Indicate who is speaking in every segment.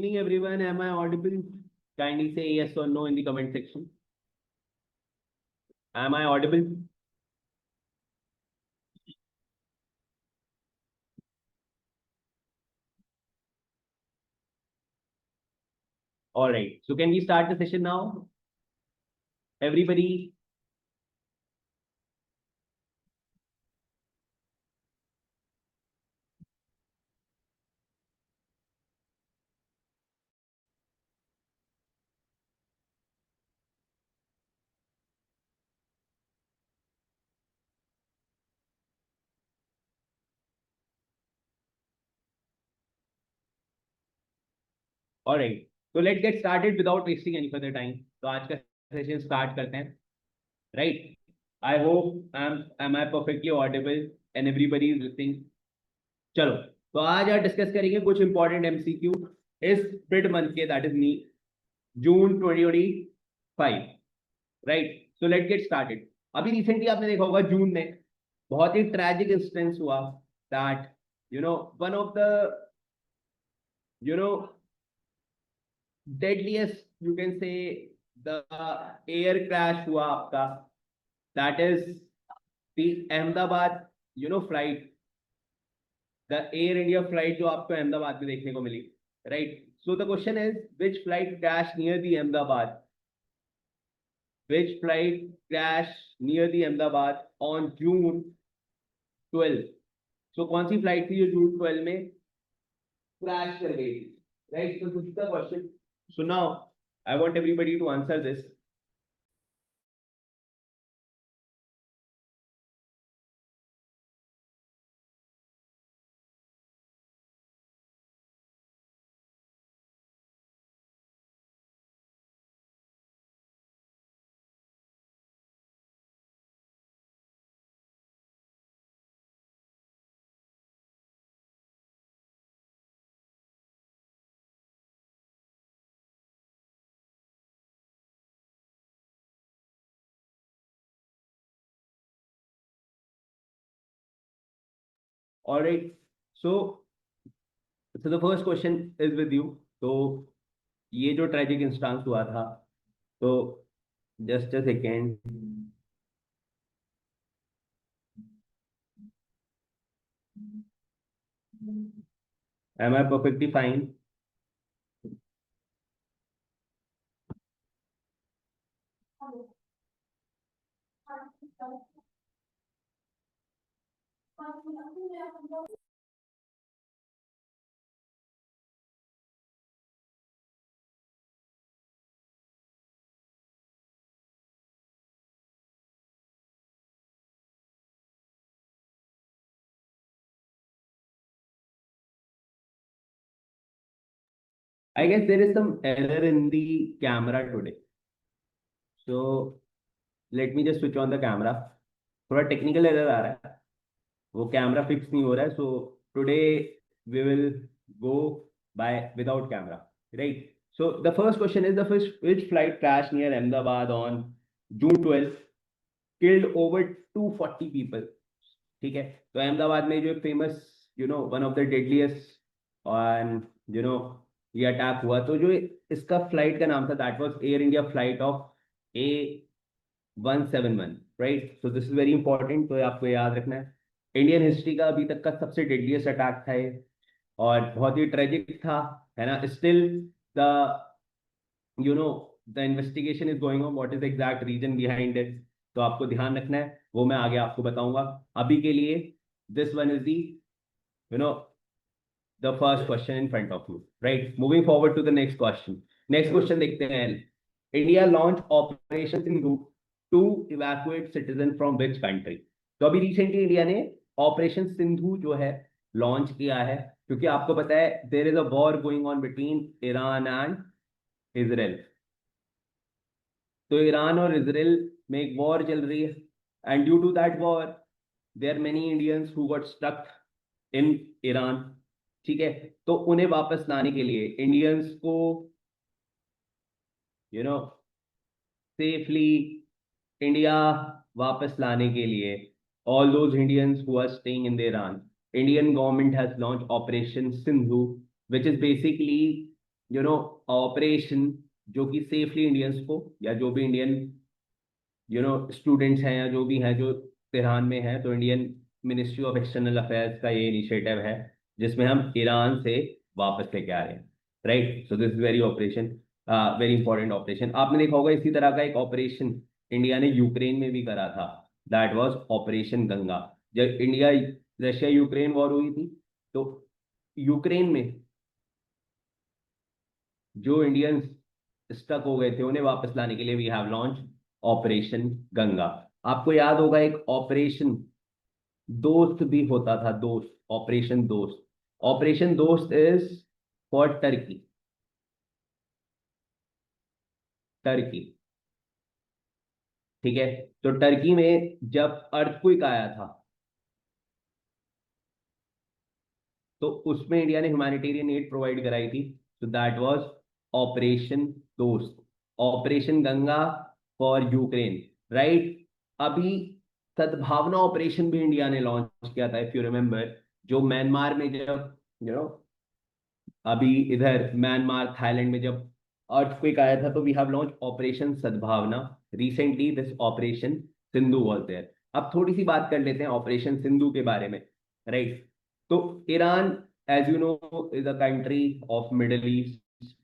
Speaker 1: Evening everyone, am I audible? Kindly say yes or no in the comment section. Am I audible? All right. So can we start the session now? Everybody. All right. So let's get started without wasting any further time. तो आज का session start करते हैं. Right. I hope am I perfectly audible and everybody is listening. चलो. तो आज यार discuss करेंगे कुछ इंपॉर्टेंट एमसीक्यू इस मिड मंथ के that is me June 2025. Right. So let get started. अभी रिसेंटली आपने देखा होगा जून में बहुत ही ट्रेजिक इंस्टेंस हुआ that one of the deadliest you can say the air crash हुआ आपका that is the Ahmedabad flight, the Air India flight जो आपको अहमदाबाद में देखने को मिली. Right. So the question is, which flight crashed near the Ahmedabad? Which flight crashed near the Ahmedabad on June 12? So कौन सी flight थी जो जून 12 में क्रैश कर गई थी? Right. So this is the question. So now I want everybody to answer this. All right. So the first question is with you. तो ये जो ट्रेजिक इंस्टेंस हुआ था, तो just a second. Am I perfectly fine? I guess there is some error in the camera today. So let me just switch on the camera. थोड़ा technical error आ रहा है, वो कैमरा फिक्स नहीं हो रहा है. So today we will go by without camera. Right. So the first question is, the first which flight crashed near Ahmedabad on June 12, killed over 240 people. ठीक है. तो अहमदाबाद में जो famous one of the deadliest and ये attack हुआ, तो जो इसका फ्लाइट का नाम था that was air India flight of A171. Right. So this is very important. तो आपको याद रखना है, इंडियन हिस्ट्री का अभी तक का सबसे डेडलीस्ट अटैक था ये, और बहुत ही ट्रेजिक था, है ना. Still the the investigation is going on, what is the exact reason behind it. तो आपको ध्यान रखना है, वो मैं आगे आपको बताऊंगा. अभी के लिए this one is the the first question in front of you. Right. Moving forward to the next question. Next question देखते हैं. India launched Operation Sindhu to evacuate citizens from which country? तो अभी रिसेंटली इंडिया ने operation Sindhu जो है launch किया है, क्योंकि आपको पता है there is a war going on between Iran and Israel. तो ईरान और इजराइल में एक वॉर चल रही है, and due to that war there many Indians who got stuck in Iran. ठीक है. तो उन्हें वापस लाने के लिए, इंडियंस को सेफली इंडिया वापस लाने के लिए, all those Indians who are staying in the Iran, Indian government has launch operation Sindhu, which is basically operation जो कि सेफली इंडियंस को, या जो भी इंडियन स्टूडेंट्स हैं या जो भी हैं जो तेहरान में हैं, तो Indian ministry of external affairs का ये इनिशिएटिव है जिसमें हम ईरान से वापस लेके आ रहे हैं। Right, so this is very operation, very important operation. आपने देखा होगा इसी तरह का एक ऑपरेशन इंडिया ने यूक्रेन में भी करा था, दैट वाज ऑपरेशन गंगा। जब इंडिया रशिया यूक्रेन वॉर हुई थी, तो यूक्रेन में जो इंडियंस स्टक हो गए थे उन्हें वापस लाने के लिए we have launch operation Ganga. आपको याद होगा एक ऑपरेशन दोस्त भी होता था, दोस्त, ऑपरेशन दोस्त। ऑपरेशन दोस्त इज फॉर टर्की, टर्की। ठीक है, तो टर्की में जब अर्थक्वेक आया था, तो उसमें इंडिया ने ह्यूमैनिटेरियन एड प्रोवाइड कराई थी, तो दैट वाज ऑपरेशन दोस्त। Operation Ganga for Ukraine, right. अभी सद्भावना ऑपरेशन भी इंडिया ने लॉन्च किया था, इफ यू रिमेम्बर, जो म्यांमार में जब यू नो अभी इधर म्यांमार थाईलैंड में जब अर्थक्वेक आया था, तो we have launch operation Sadbhavana. Recently this operation Sindhu was there. अब थोड़ी सी बात कर लेते हैं ऑपरेशन सिंधु के बारे में, राइट। तो Iran, as you know, is a country of Middle East.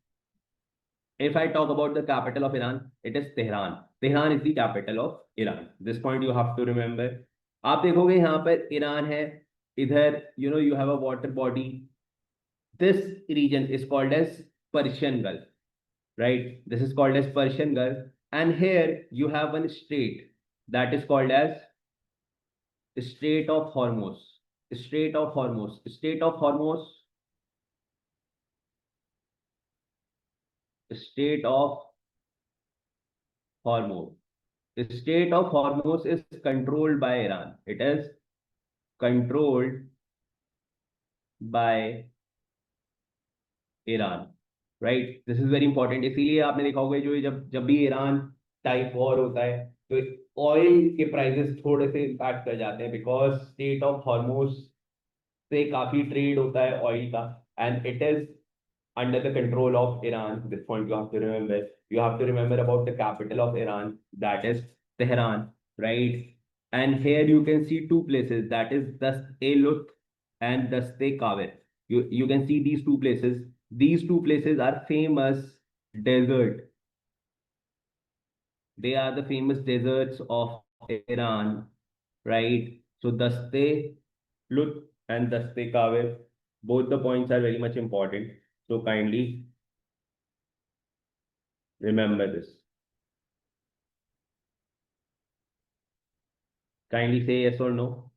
Speaker 1: If I talk about the capital of Iran, it is Tehran. Tehran is the capital of Iran, this point you have to remember. आप देखोगे यहाँ पर Iran है, इधर you have a water body. This region is called as Persian Gulf, right? This is called as Persian Gulf. And here you have one strait that is called as Strait of Hormuz. Strait of Hormuz. Strait of Hormuz. Strait of Hormuz. Strait of Hormuz is controlled by Iran. It is controlled by Iran, right. This is very important. इसीलिए आपने देखा होगा जो ये जब जब भी Iran type war होता है, तो ऑयल के प्राइसेस थोड़े से इम्पैक्ट कर जाते हैं, बिकॉज स्टेट ऑफ हॉर्मोज से काफी ट्रेड होता है ऑयल का, and it is under the control of Iran. This point you have to remember. You have to remember about the capital of Iran, that is Tehran, right? And here you can see two places, that is Dast-e-Lut and Dast-e-Kawir. You can see these two places. These two places are famous desert. They are the famous deserts of Iran, right? So Daste-Lut and Daste-Kawir, both the points are very much important. So kindly remember this. Kindly say yes or no.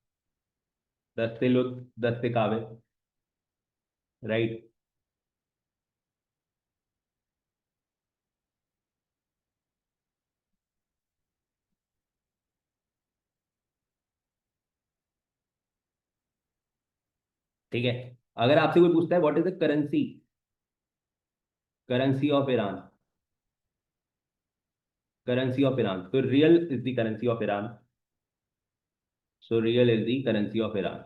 Speaker 1: Daste-Lut, Daste-Kawir, right? ठीक है। अगर आपसे कोई पूछता है what is the currency, currency of Iran, currency of Iran, तो rial is the currency of Iran. So real is the currency of Iran,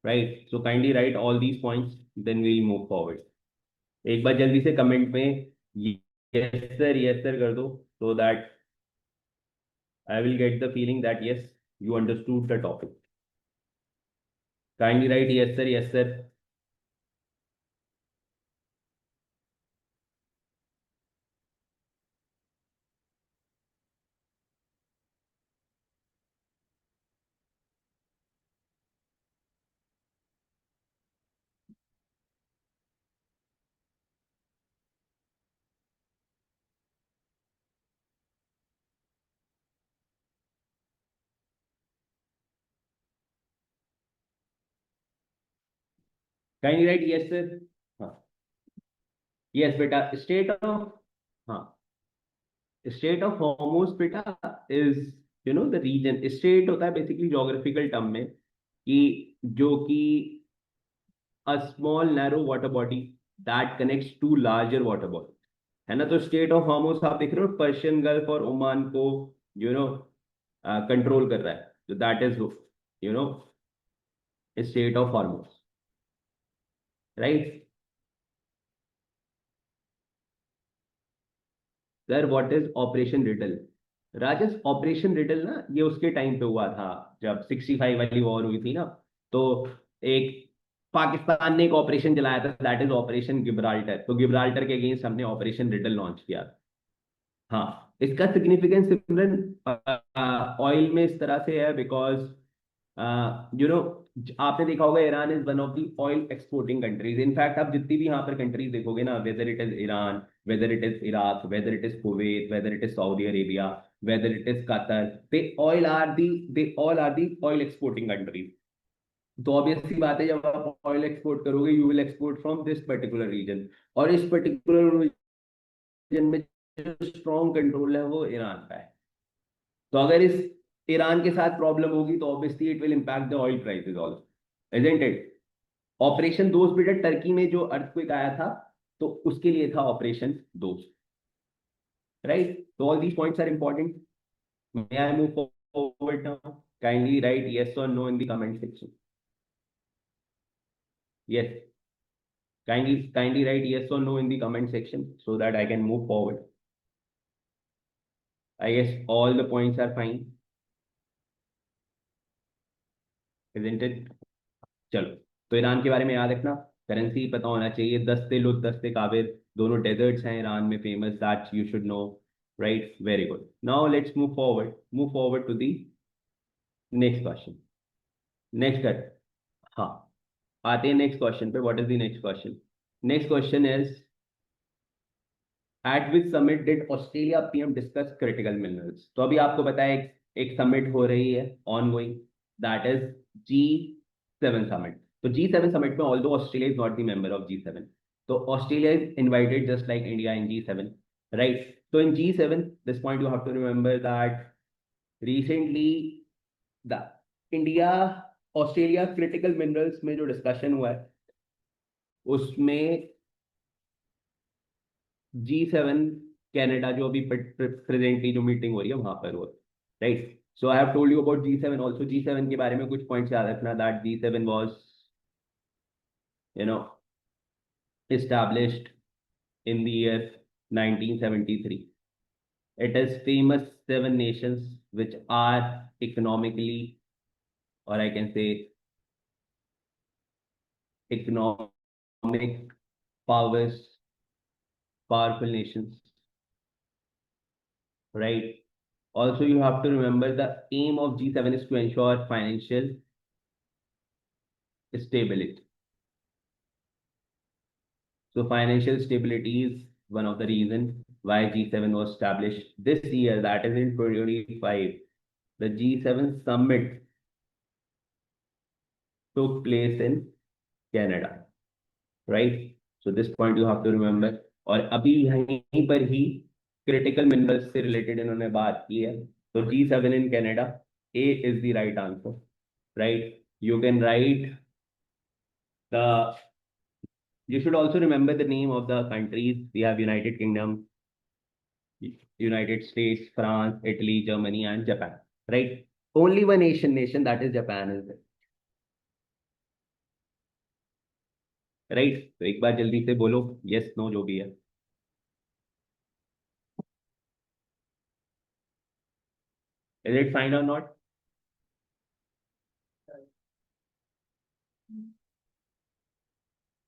Speaker 1: right? So kindly write all these points, then we'll move forward. एक बार जल्दी से comment में yes sir कर दो, so that I will get the feeling that yes, you understood the topic. Kindly write yes sir, yes sir. Kindly write yes sir. हाँ, yes बेटा, state of, हाँ, state of Hormuz बेटा is the reason. State होता है basically geographical term में कि जो कि a small narrow water body that connects two larger water bodies, है ना। तो स्टेट ऑफ हॉर्मोज आप देख रहे हो, पर्शियन गल्फ और ओमान को यू नो कंट्रोल कर रहा है, तो that is you know state of Hormuz, right. Sir what is operation riddle? Rajas, operation riddle ना ये उसके टाइम पे हुआ था जब 65 वाली वॉर हुई थी ना। तो एक पाकिस्तान ने एक ऑपरेशन चलाया था, दैट इज ऑपरेशन गिब्राल्टर। तो गिब्राल्टर के अगेंस्ट हमने ऑपरेशन रिडल लॉन्च किया था। हाँ, इसका सिग्निफिकेंस सिमरन ऑयल में इस तरह से है बिकॉज यू नो आपने देखा होगा Iran is one of the oil exporting countries. In fact आप जितनी भी यहाँ पर कंट्रीज देखोगे ना, whether it is Iran, whether it is Iraq, whether it is Kuwait, whether it is Saudi Arabia, whether it is Qatar, they all are the oil exporting countries. तो obvious सी बात है, जब आप ऑयल एक्सपोर्ट करोगे you will export from this particular region, और इस particular जिनमें जो स्ट्रॉन्ग कंट्रोल है वो ईरान का है। तो अगर इस ईरान के साथ प्रॉब्लम होगी तो obviously it will impact the oil prices also, isn't it? Operation दोस्त बेटा, टर्की में जो अर्थक्वेक आया था तो उसके लिए था ऑपरेशन दोस्त, राइट? तो all these points are important. May I move forward now? Kindly write yes or no in the comment section. Yes, kindly write yes or no in the comment section so that I can move forward. I guess all the points are fine, isn't it? चलो, तो Iran के बारे में याद रखना, currency पता होना चाहिए, दस्ते लुत दस्ते काबिर, दोनों डेजर्ट्स हैं ईरान में famous, that you should know, right? Very good. Now let's move forward to the next question. Next कर, हाँ, आते हैं नेक्स्ट क्वेश्चन पे। What is the next question? Next question is at which summit did Australia PM discuss critical minerals? तो अभी आपको पता है एक समिट हो रही है on going, that is G7 summit. तो G7 समिट में although Australia is not the member of G7, तो Australia is invited just like India in G7, right? तो in G7 this point you have to remember that recently the India Australia critical minerals में जो discussion हुआ है उसमें G7 Canada जो अभी presently जो मीटिंग हो रही है वहां पर हो, right? So I have told you about G7 also. G7 के बारे में कुछ पॉइंट्स याद रखना, that G7 was you know established in the year 1973. It is famous seven nations which are economically, or I can say economic powers, powerful nations, right? Also, you have to remember the aim of G7 is to ensure financial stability. So financial stability is one of the reasons why G7 was established this year, that is in 2025. The G7 summit took place in Canada, right? So this point you have to remember. और अभी यहीं पर ही critical minerals से related इन्होंने बात की है, तो G7 in Canada, A is the right answer, right? You can write the, you should also remember the name of the countries. We have United Kingdom, United States, France, Italy, Germany, and Japan, right? Only one Asian nation, that is Japan, is there, right? तो एक बार जल्दी से बोलो yes no जो भी है। Is it fine or not?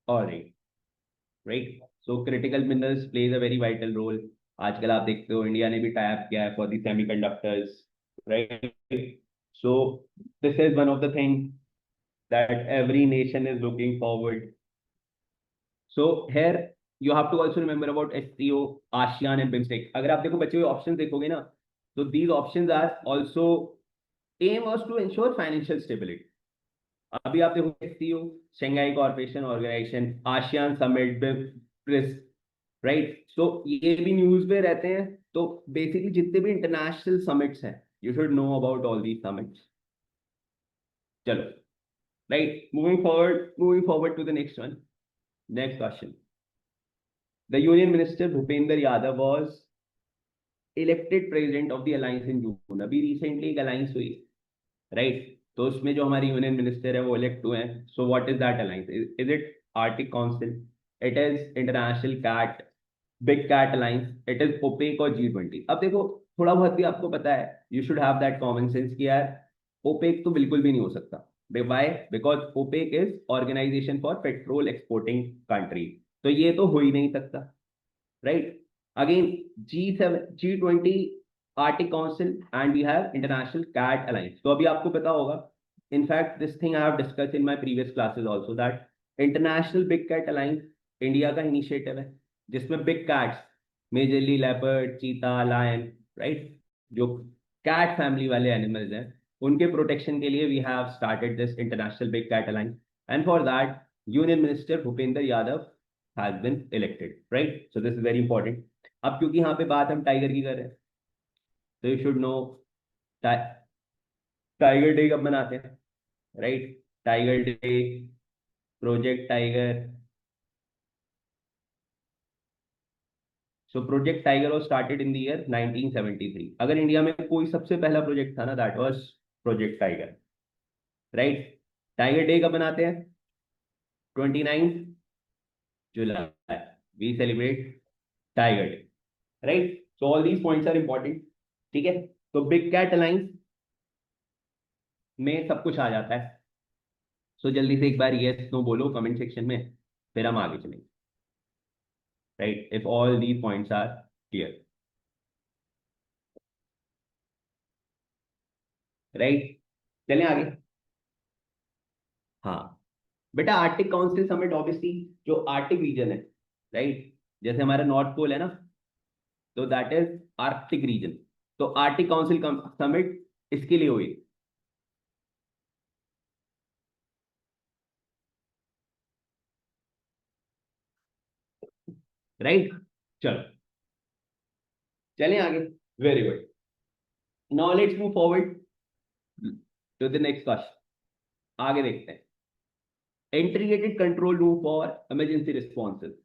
Speaker 1: All right, right? So critical minerals plays a very vital role. आजकल आप देखते हो इंडिया ने भी टाई अप किया है for the semiconductors, right? So this is one of the things that every nation is looking forward. So here you have to also remember about SCO, ASEAN and BIMSTEC. अगर आप देखो बच्चे हुए options देखोगे ना, तो these options are also aim was to ensure financial stability. अभी आप देखो SCO, Shanghai corporation organisation, ASEAN summit, BRICS, right? So ये भी न्यूज में रहते हैं। तो बेसिकली जितने भी इंटरनेशनल समिट्स हैं you should know about all these summits. चलो, right, moving forward to the next one. Next question, the union minister Bhupendra Yadav was elected president of the alliance in June. अभी recently एक alliance हुई, right? तो उसमें जो हमारे union minister है वो इलेक्ट हुए हैं। So what is that alliance? Is it Arctic Council? It is international cat big cat alliance, it is OPEC और G20। अब देखो, थोड़ा बहुत भी आपको पता है, you should have that common sense कि यार ओपेक तो बिल्कुल भी नहीं हो सकता। Why? Because OPEC is organisation for petrol exporting country, तो ये तो हो ही नहीं सकता, right? Again, G20 Arctic Council, and we have international cat alliance. तो अभी आपको पता होगा, in fact this thing I have discuss in my previous classes also, that international big cat alliance India का इनिशिएटिव है, जिसमें big cats, majorly leopard, cheetah, lion, right, जो cat family वाले एनिमल्स हैं, उनके प्रोटेक्शन के लिए we have started this international big cat alliance, and for that union minister Bhupendra Yadav has been elected, right? So this is very important. अब क्योंकि यहाँ पे बात हम टाइगर की कर रहे हैं, तो you should no tiger day कब मनाते हैं, right? Tiger day, project tiger. So project tiger was started in the year 1973। अगर इंडिया में कोई सबसे पहला प्रोजेक्ट था ना, that was project tiger, right? Tiger day कब मनाते हैं? 29 July we celebrate tiger day, right? So all these points are important, ठीक है? तो बिग कैट अलायंस में सब कुछ आ जाता है। सो जल्दी से एक बार यस नो बोलो कमेंट सेक्शन में, फिर हम आगे चलेंगे, right? If all the points are clear, right? चलें आगे। हाँ बेटा, आर्टिक काउंसिल समिट ऑब्वियसली जो आर्टिक रीजन है, राइट, जैसे हमारा नॉर्थ पोल है ना, तो दैट इज आर्कटिक रीजन। तो आर्टिक काउंसिल समिट इसके लिए हुई, राइट? चलो चलें आगे। Very good. Now let's move forward to the next question. आगे देखते हैं। Integrated control room for emergency responses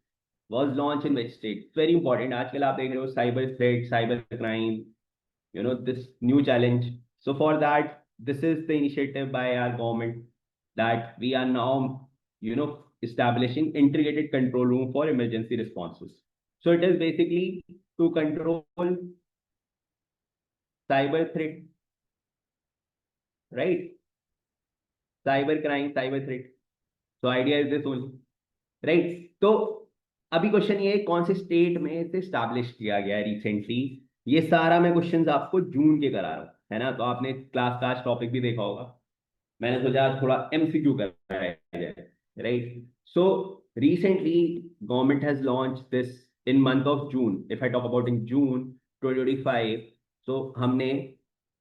Speaker 1: was launched in which state? It's very important. आजकल आप देख रहे हो cyber threat, cyber crime, this new challenge. So for that, this is the initiative by our government, that we are now, establishing integrated control room for emergency responses. So it is basically to control cyber threat, right? Cyber crime, cyber threat. So idea is this only, right? तो अभी question ये है, कौन से state में इसे establish किया गया है रिसेंटली? ये सारा मैं क्वेश्चंस आपको जून के करा रहा हूँ, है ना? तो आपने क्लास का टॉपिक भी देखा होगा, मैंने सोचा आज थोड़ा एमसीक्यू कराया जाए, right? So recently government has launch this in month of June. If I talk about in June 2025, तो हमने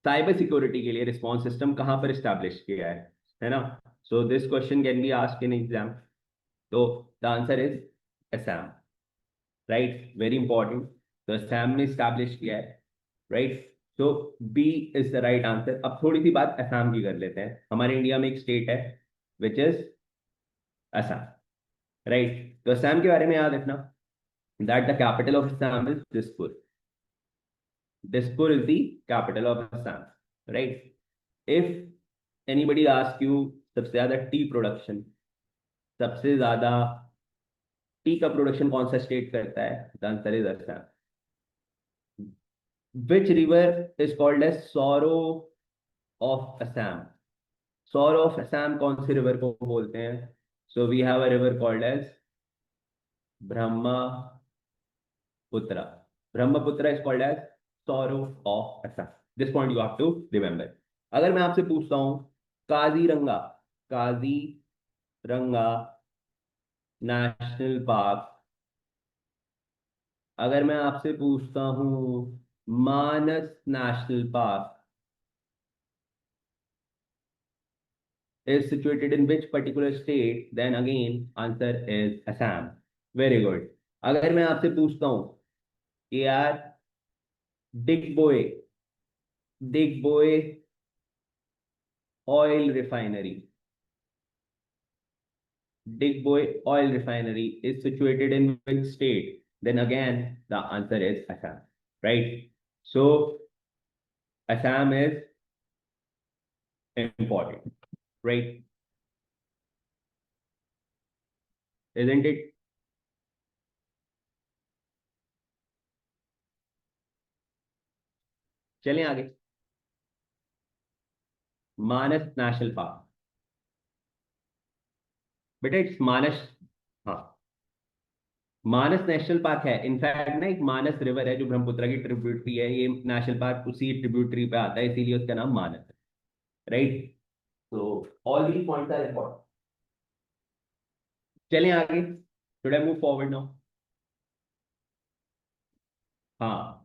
Speaker 1: साइबर सिक्योरिटी के लिए रिस्पॉन्स सिस्टम कहाँ पर स्टैब्लिश किया है ना? So this question can be asked in exam. तो the answer is Assam, right? Very important. तो असम ने स्टैब्लिश किया है, राइट? तो B is the right answer. अब थोड़ी सी बात असम की कर लेते हैं। हमारे इंडिया में एक स्टेट है विच इज असम, राइट? तो असम के बारे में याद रखना, that the capital of Assam is Dispur. Dispur is the capital of Assam, right? If anybody ask you सबसे ज्यादा टी प्रोडक्शन, सबसे ज्यादा टी का प्रोडक्शन कौन सा स्टेट करता है, the answer is Assam. Which river is called as sorrow of Assam? Sorrow of Assam कौन से रिवर को बोलते हैं? So we have a river called as Brahmaputra. Brahmaputra is called as sorrow of Assam. This point you have to remember. अगर मैं आपसे पूछता हूं काजीरंगा, काजीरंगा नेशनल पार्क, अगर मैं आपसे पूछता हूं Manas national park is situated in which particular state, then again answer is Assam. Very good. अगर मैं आपसे पूछता हूँ कि यार Digboi, Digboi oil refinery, Digboi oil refinery is situated in which state? Then again the answer is Assam, right? So Assam is important, right? Isn't it? चलें आगे। मानस national park. बेटा इट्स मानस। हाँ, मानस नेशनल पार्क है। इनफैक्ट ना एक मानस रिवर है जो ब्रह्मपुत्र की ट्रिब्यूटरी है, ये नेशनल पार्क उसी ट्रिब्यूटरी पे आता है, इसीलिए उसका नाम मानस है। राइट। तो all these points are important. चलें आगे। Should I move forward now? हाँ।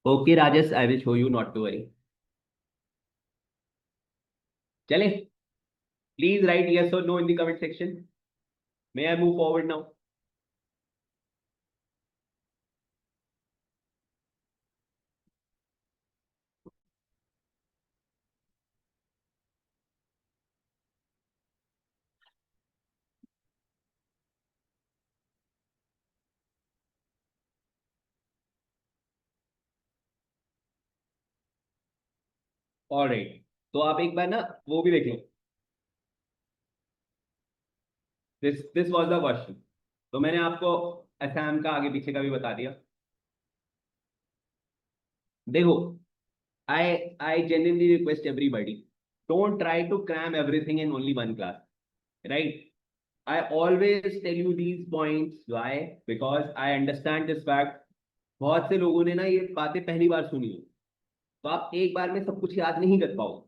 Speaker 1: Okay Rajesh, I will show you, not to worry. चलें। प्लीज राइट यस और no in the comment section. May I move forward now? Alright. तो आप एक बार ना वो भी देख लो। This was the question. तो मैंने आपको असम का आगे पीछे का भी बता दिया। देखो, आई आई genuinely request everybody, don't try to cram everything in only one class, right? I always tell you these points. Why? Because I understand this fact. बहुत से लोगों ने ना ये बातें पहली बार सुनी हो, तो आप एक बार में सब कुछ याद नहीं कर पाओगे,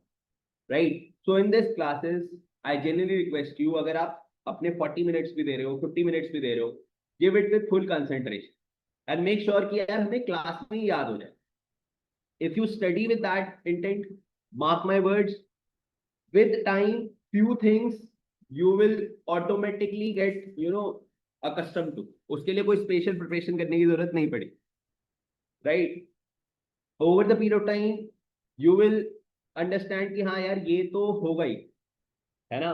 Speaker 1: right? So in this classes I genuinely request you, अगर आप अपने 40 मिनट्स भी दे रहे हो, 50 मिनट्स भी दे रहे हो, give it with full concentration and make sure कि यार हमें क्लास में ही याद हो जाए। If you study with that intent, mark my words, with time few things you will automatically get accustomed to, उसके लिए कोई स्पेशल प्रिपरेशन करने की जरूरत नहीं पड़ी, right? Over the period of time you will understand कि हाँ यार ये तो होगा ही, है ना?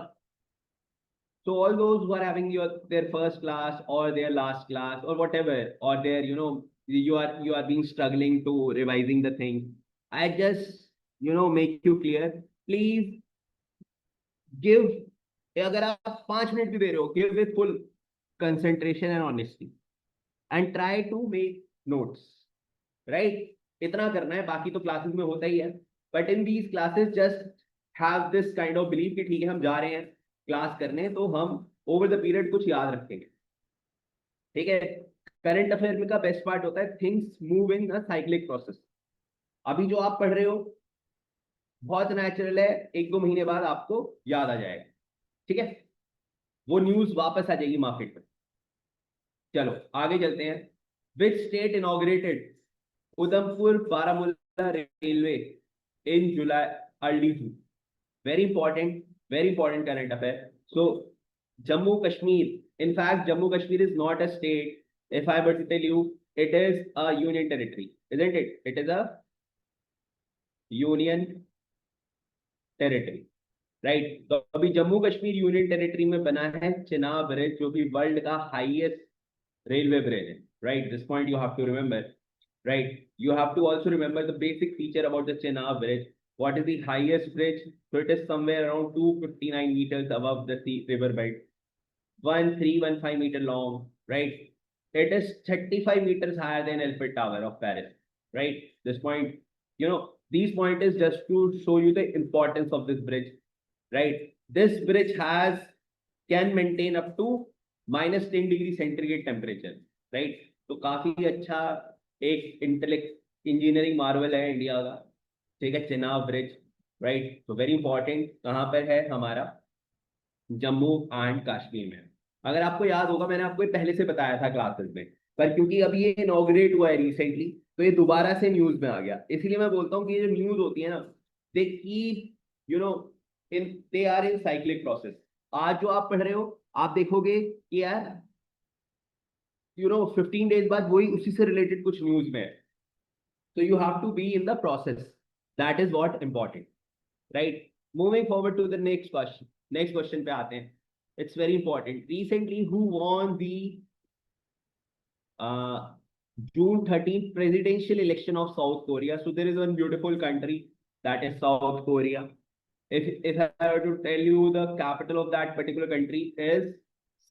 Speaker 1: So all those who are having their first class or their last class or whatever, or their you are being struggling to revising the thing, I just make you clear, please give, अगर आप 5 minute भी दे रहे हो, give with full concentration and honesty and try to make notes, right? इतना करना है, बाकी तो क्लासेस में होता ही है, but in these classes just have this kind of believe कि ठीक है हम जा रहे हैं क्लास करने, तो हम ओवर द पीरियड कुछ याद रखेंगे, ठीक है? करंट अफेयर में का बेस्ट पार्ट होता है things move in a cyclic process. अभी जो आप पढ़ रहे हो बहुत नेचुरल है, 1-2 महीने बाद आपको याद आ जाएगा, ठीक है? वो न्यूज वापस आ जाएगी मार्केट में। चलो आगे चलते हैं। Which state inaugurated Udhampur Baramulla railway in July early June? Very important current affair. So Jammu Kashmir, in fact Jammu Kashmir is not a state, if I were to tell you, it is a union territory, isn't it? It is a union territory, right? तो अभी Jammu Kashmir union territory में बना है Chenab bridge, जो कि world का highest railway bridge, right? This point you have to remember, right? You have to also remember the basic feature about the Chenab bridge. What is the highest bridge? So it is somewhere around 259 meters above the sea river bed, 1315 meter long, right? It is 35 meters higher than Eiffel Tower of Paris, right? This point, these point is just to show you the importance of this bridge, right? This bridge can maintain up to -10 degree centigrade temperature, right? तो काफी अच्छा एक intellect engineering Marvel है India का, ठीक है? Chenab bridge, right? तो very important, कहाँ पर है? हमारा जम्मू एंड कश्मीर में। अगर आपको याद होगा, मैंने आपको ये पहले से बताया था क्लासेस में, पर क्योंकि अभी ये इनॉग्रेट हुआ है रिसेंटली, तो ये दोबारा से न्यूज में आ गया। इसीलिए मैं बोलता हूँ कि ये जो न्यूज होती है ना, they keep in they are in cyclic process. आज जो आप पढ़ रहे हो, आप देखोगे कि यार 15 डेज बाद वही उसी से रिलेटेड कुछ न्यूज में है। तो you have to be in the process, that is what important, right? Moving forward to the next question पे आते हैं। It's very important. Recently who won the June 13th presidential election of South Korea? So there is one beautiful country, that is South Korea. If I were to tell you, the capital of that particular country is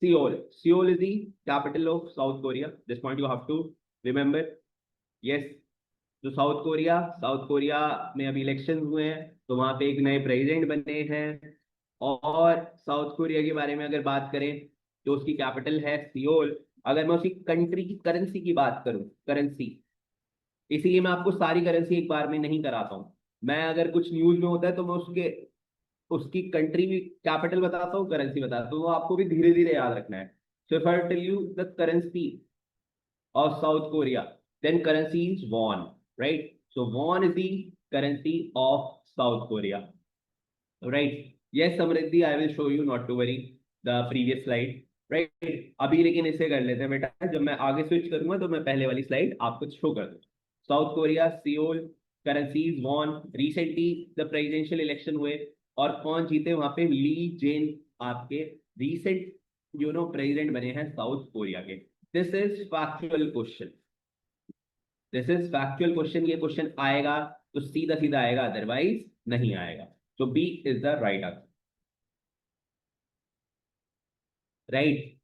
Speaker 1: Seoul. Seoul is the capital of South Korea. This point you have to remember. Yes. तो south Korea में अभी election हुए हैं, तो वहां पे एक नए प्रेसिडेंट बने हैं। और साउथ कोरिया के बारे में अगर बात करें तो उसकी कैपिटल है सियोल। अगर मैं उसकी कंट्री की करेंसी की बात करूं, करेंसी, इसीलिए मैं आपको सारी करेंसी एक बार में नहीं कराता हूँ। मैं अगर कुछ न्यूज में होता है तो मैं उसके उसकी कंट्री भी कैपिटल बताता हूँ, करेंसी बताता हूँ, वो आपको भी धीरे धीरे याद रखना है। So if I tell you the currency of South Korea, then currency is won, right? So won is the currency of South Korea, right? Yes, Samriddhi, I will show you, not to worry, the previous slide, right? अभी लेकिन इसे कर लेते हैं बेटा, जब मैं आगे स्विच करूंगा तो मैं पहले वाली स्लाइड आपको शो कर दूँ। South Korea, Seoul, currencies won, recently the presidential election हुए, और कौन जीते वहां पे? ली जेन आपके रिसेंट प्रेसिडेंट बने हैं साउथ कोरिया के। This is factual question, this is factual question. ये क्वेश्चन आएगा तो सीधा सीधा आएगा, अदरवाइज नहीं आएगा। तो B is the right answer, right.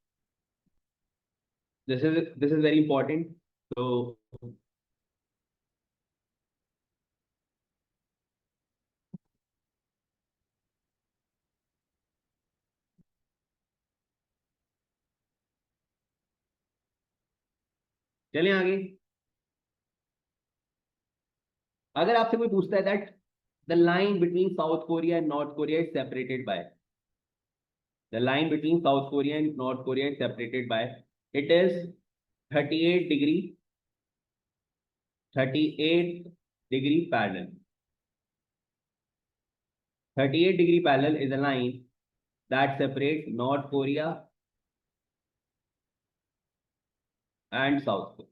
Speaker 1: This is very important. तो चलें आगे। अगर आपसे कोई पूछता है that the line between South Korea and North Korea is separated by, the line between South Korea and North Korea is separated by, it is 38 degree, 38 degree parallel. 38 degree parallel is a line that separates North Korea and South Korea.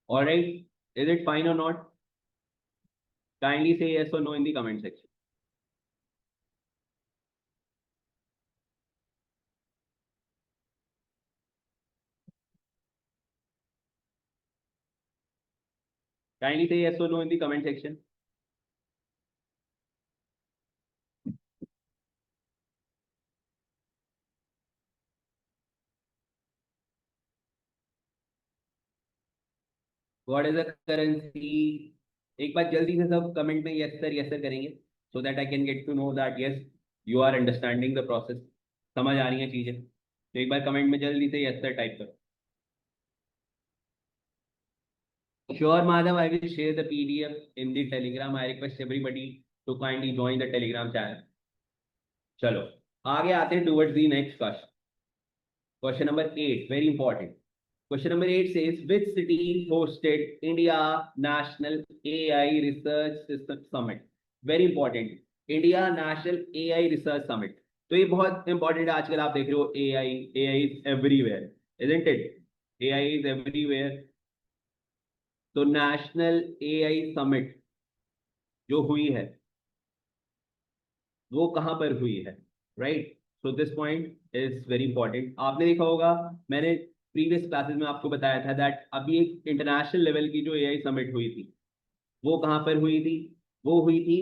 Speaker 1: All right, is it fine or not? Kindly say yes or no in the comment section. Kindly say yes or no in the comment section. What is the currency? एक बार जल्दी से सब comment में yes sir करेंगे, so that I can get to know that yes you are understanding the process, समझ आ रही हैं चीजें। तो एक बार कमेंट में जल्दी से yes sir टाइप करो। Sure, Madhav, I will share the PDF in the Telegram. I request everybody to kindly join the Telegram channel. चलो आगे आते हैं towards the next question. Question number 8, very important. Question number 8 says, which city hosted India National AI Research System Summit? Very important. India National AI Research Summit. तो ये बहुत important है। आजकल आप देख रहे हो AI is everywhere, isn't it? AI is everywhere. तो नेशनल AI समिट जो हुई है वो कहां पर हुई है, right? So this point is very important. आपने देखा होगा, मैंने प्रीवियस क्लासेस में आपको बताया था दैट अभी एक इंटरनेशनल लेवल की जो AI समिट हुई थी वो कहां पर हुई थी? वो हुई थी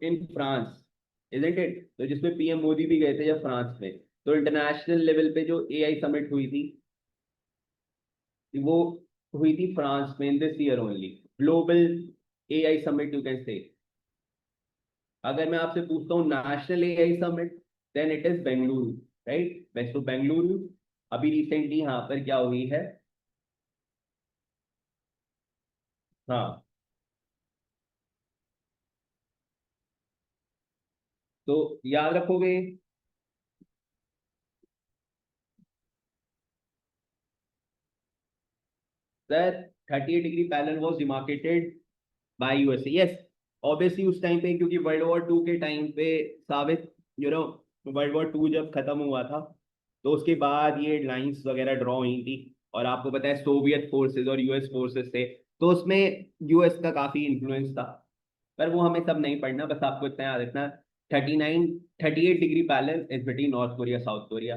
Speaker 1: इन फ्रांस, इजंट इट? तो जिसमें PM मोदी भी गए थे जब फ्रांस में, तो इंटरनेशनल लेवल पे जो AI समिट हुई थी वो हुई थी फ्रांस में in this year only. Global AI summit you can say. अगर मैं आपसे पूछता हूँ national AI summit, then it is Bengaluru, right? Best Bengaluru अभी रिसेंटली यहाँ पर क्या हुई है? हाँ, तो याद रखोगे। Sir 38 degree parallel was demarcated by USA, yes. Obviously उस टाइम पे, क्योंकि वर्ल्ड वॉर 2 के टाइम पे साबित, वर्ल्ड वॉर 2 जब खत्म हुआ था तो उसके बाद ये लाइंस वगैरह ड्रॉ हुई थी। और आपको पता है सोवियत फोर्सेस और US फोर्सेस थे, तो उसमें US का काफी इन्फ्लुएंस था। पर वो हमें सब नहीं पढ़ना, बस आपको इतना याद रखना, 38 degree parallel is between north Korea south Korea.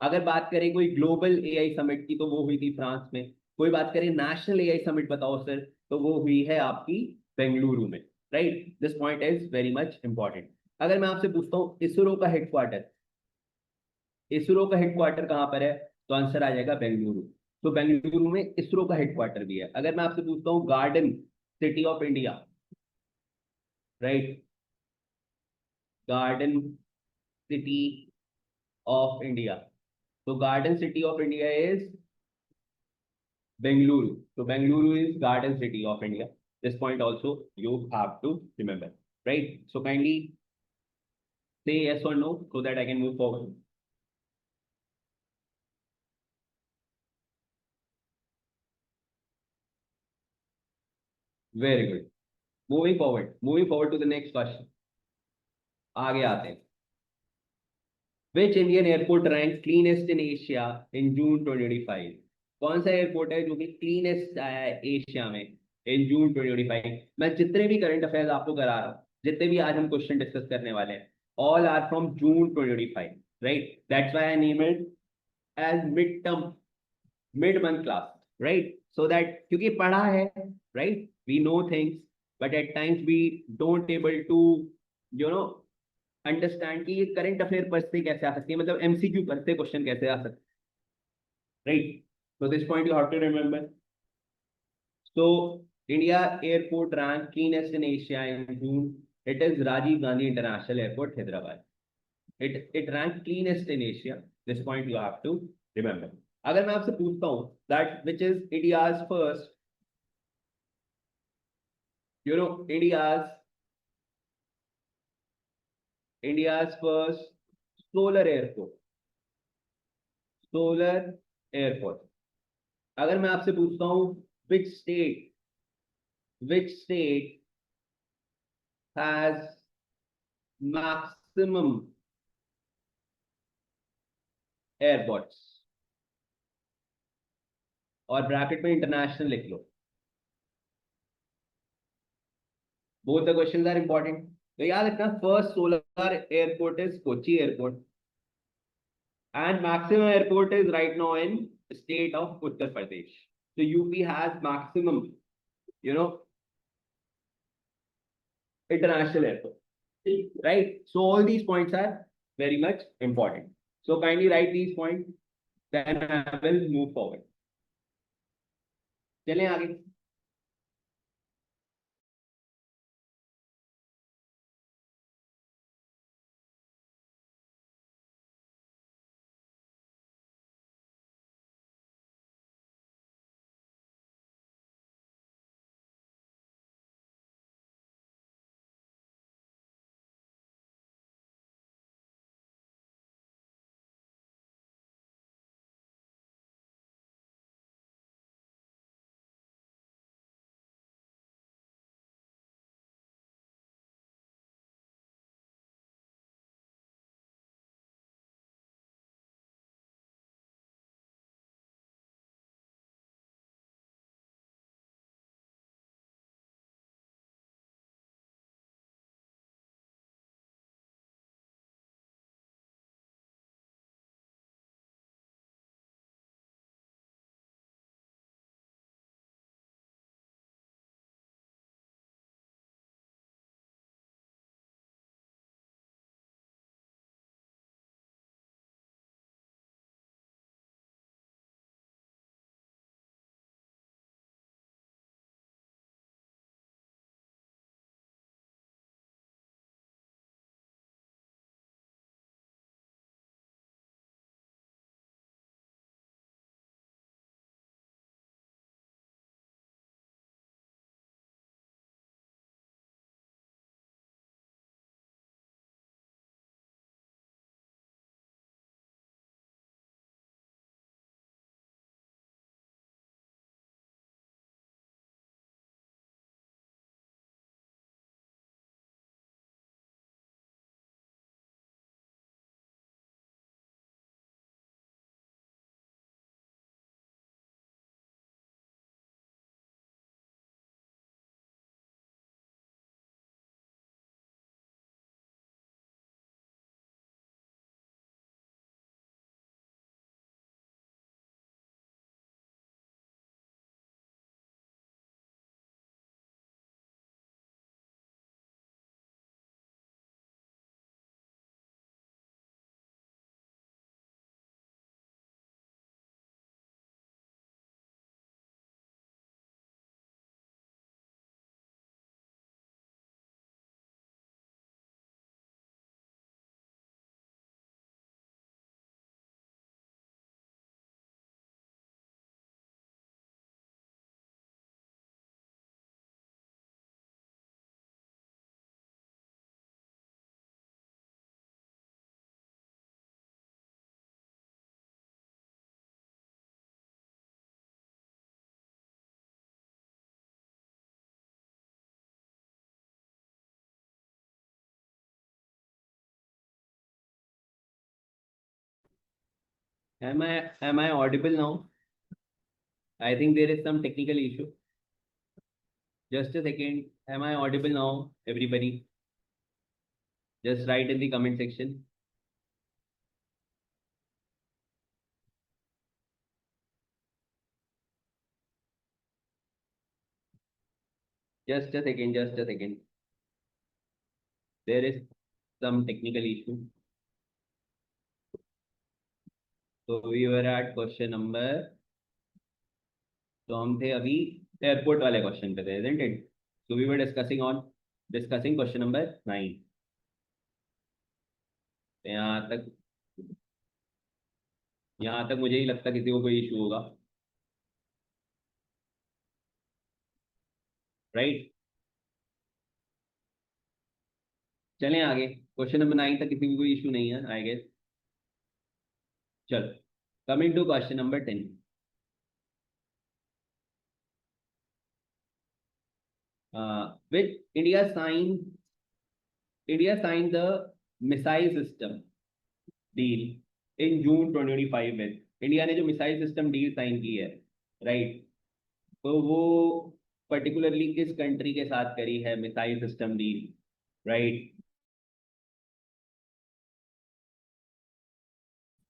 Speaker 1: अगर बात करें कोई ग्लोबल AI समिट की तो वो हुई थी फ्रांस में। कोई बात करें नेशनल AI समिट बताओ सर, तो वो हुई है आपकी बेंगलुरु में, right. This point is very much important. अगर मैं आपसे पूछता हूँ इसरो का हेडक्वार्टर कहाँ पर है, तो आंसर आ जाएगा बेंगलुरु। तो बेंगलुरु में इसरो का हेडक्वार्टर भी है। अगर मैं आपसे पूछता हूँ garden city of India, right, garden city of India, तो garden city of India is Bengaluru. तो Bengaluru is garden city of India. This point also you have to remember, right. So kindly say yes or no so that I can move forward. Very good. Moving forward to the next question. आगे आते हैं। Which Indian airport ranked cleanest in Asia in June 2025? कौन सा airport है जो कि cleanest आया है एशिया में इन जून 2025? मैं जितने भी करंट अफेयर्स आपको करा रहा हूँ, जितने भी आज हम क्वेश्चन डिस्कस करने वाले हैं, all are from June 2025, right. That's why I name it as mid term, mid month class, right. So that क्योंकि पढ़ा है, right, we know things, but at times we don't able to you know understand कि ये current affair पढ़ते कैसे आ सकती है, मतलब एमसीक्यू पढ़ते क्वेश्चन कैसे आ सकते, right. So this point you have to remember. So India airport ranked cleanest in Asia in June. It is Rajiv Gandhi International Airport, Hyderabad. It ranked cleanest in Asia. This point you have to remember. अगर मैं आपसे पूछता हूँ that which is India's first, India's first solar airport, solar airport. अगर मैं आपसे पूछता हूँ which state has maximum airports, और ब्रैकेट में इंटरनेशनल लिख लो। Both the questions are important. तो याद रखना, first solar airport is Kochi airport and maximum airport is right now in state of Uttar Pradesh. So UP has maximum, you know, international airport, right? So all these points are very much important. So kindly write these points, then I will move forward. चलें आगे। Am I audible now? I think there is some technical issue. Just a second. Am I audible now, everybody? Just write in the comment section. Just a second. Just a second. There is some technical issue. So we were at question number. तो हम थे अभी airport वाले question पे थे, isn't it? So we were discussing question number 9. यहाँ तक मुझे ही लगता किसी को कोई इशू होगा, राइट? चलें आगे। क्वेश्चन नंबर 9 तक किसी को कोई इशू नहीं है, आई गेस। चलो, coming to question number 10। Which India signed the missile system deal in June 2025 में। इंडिया ने जो मिसाइल सिस्टम डील साइन की है, राइट, तो वो पर्टिकुलरली किस कंट्री के साथ करी है missile system deal, right?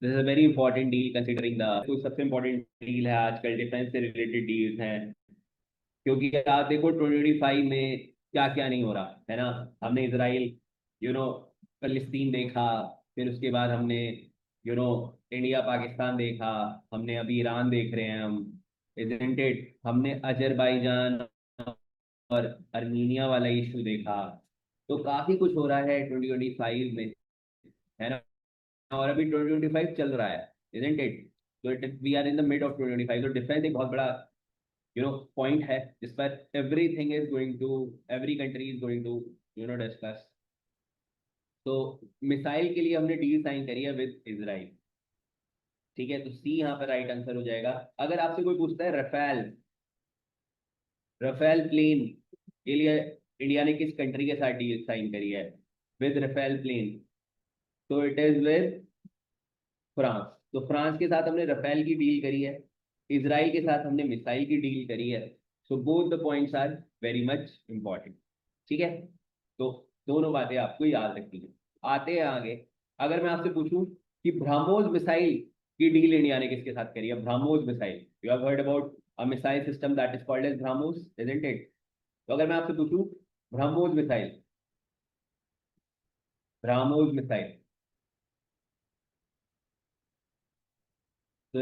Speaker 1: This is a very important deal considering the कोई सबसे इंपॉर्टेंट डील है आजकल, डिफेंस से रिलेटेड डील्स हैं। क्योंकि आप देखो 2025 में क्या क्या नहीं हो रहा है ना। हमने इसराइल, फिलिस्तीन देखा, फिर उसके बाद हमने इंडिया पाकिस्तान देखा, हमने अभी ईरान देख रहे हैं हम, इजंट इट? हमने अजरबैजान और अर्मीनिया वाला इशू देखा। तो काफी कुछ हो रहा है 2025 में, है ना? और अभी 2025 चल रहा है, इजंट इट? तो we are in the mid of 2025। तो डिफेंस एक बहुत बड़ा पॉइंट है जिस पर every country is going to discuss. तो मिसाइल के लिए हमने डील साइन करी है विद इजराइल, ठीक है? तो सी यहाँ पर राइट आंसर हो जाएगा। अगर आपसे कोई पूछता है रफेल रफेल प्लेन के लिए इंडिया ने किस कंट्री के साथ डील साइन करी है विद रफेल प्लेन, तो इट इज विद फ्रांस। तो फ्रांस के साथ हमने रफेल की डील करी है, इजराइल के साथ हमने मिसाइल की डील करी है। So both the points are very much important, ठीक है? तो दोनों बातें आपको याद रखनी है। आते हैं आगे। अगर मैं आपसे पूछूं कि ब्रह्मोस मिसाइल की डील इंडिया ने किसके साथ करी है? BrahMos missile, you have heard about a missile system that is called as BrahMos, isn't it? तो अगर मैं आपसे पूछूं BrahMos missile, so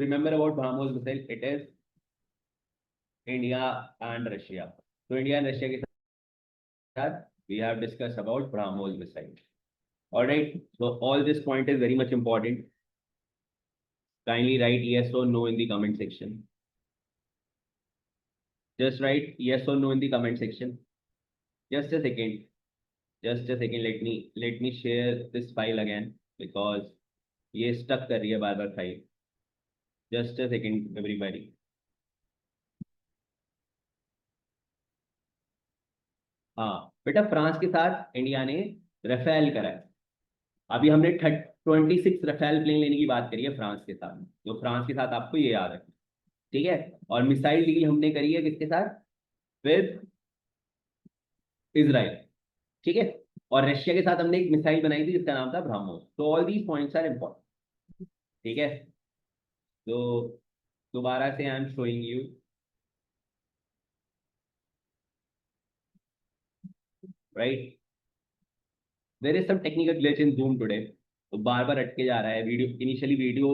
Speaker 1: remember about BrahMos missile, it is India and Russia. So India and Russia के साथ we have discussed about BrahMos missile. All right. So all this point is very much important. Kindly write yes or no in the comment section. Just write yes or no in the comment section. Just a second. Just a second. Let me share this file again because ये stuck कर रही है बार बार file. Just a second, everybody. हाँ बेटा, France के साथ India ने Rafale करा है। अभी हमने 26 रफेल प्लेन लेने की बात करी है फ्रांस के साथ, तो फ्रांस के साथ आपको ये याद रखना, ठीक है? और मिसाइल डील हमने करी है किसके साथ? विद इजराइल, ठीक है? और रशिया के साथ हमने एक मिसाइल बनाई थी जिसका नाम था ब्रह्मोस। तो all these points are important, ठीक है? तो दोबारा से I am showing you, right? There is some technical glitch in Zoom today, तो बार बार अटके जा रहा है वीडियो। इनिशियली वीडियो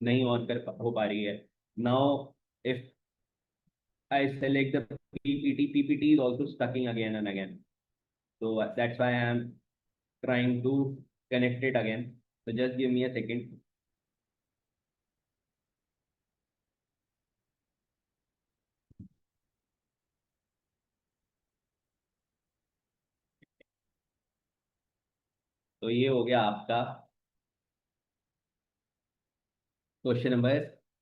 Speaker 1: नहीं ऑन कर हो पा रही है। नाउ इफ I select the PPT is also stucking again and again. So that's why I am trying to connect it again. So just give me a second. तो ये हो गया आपका question number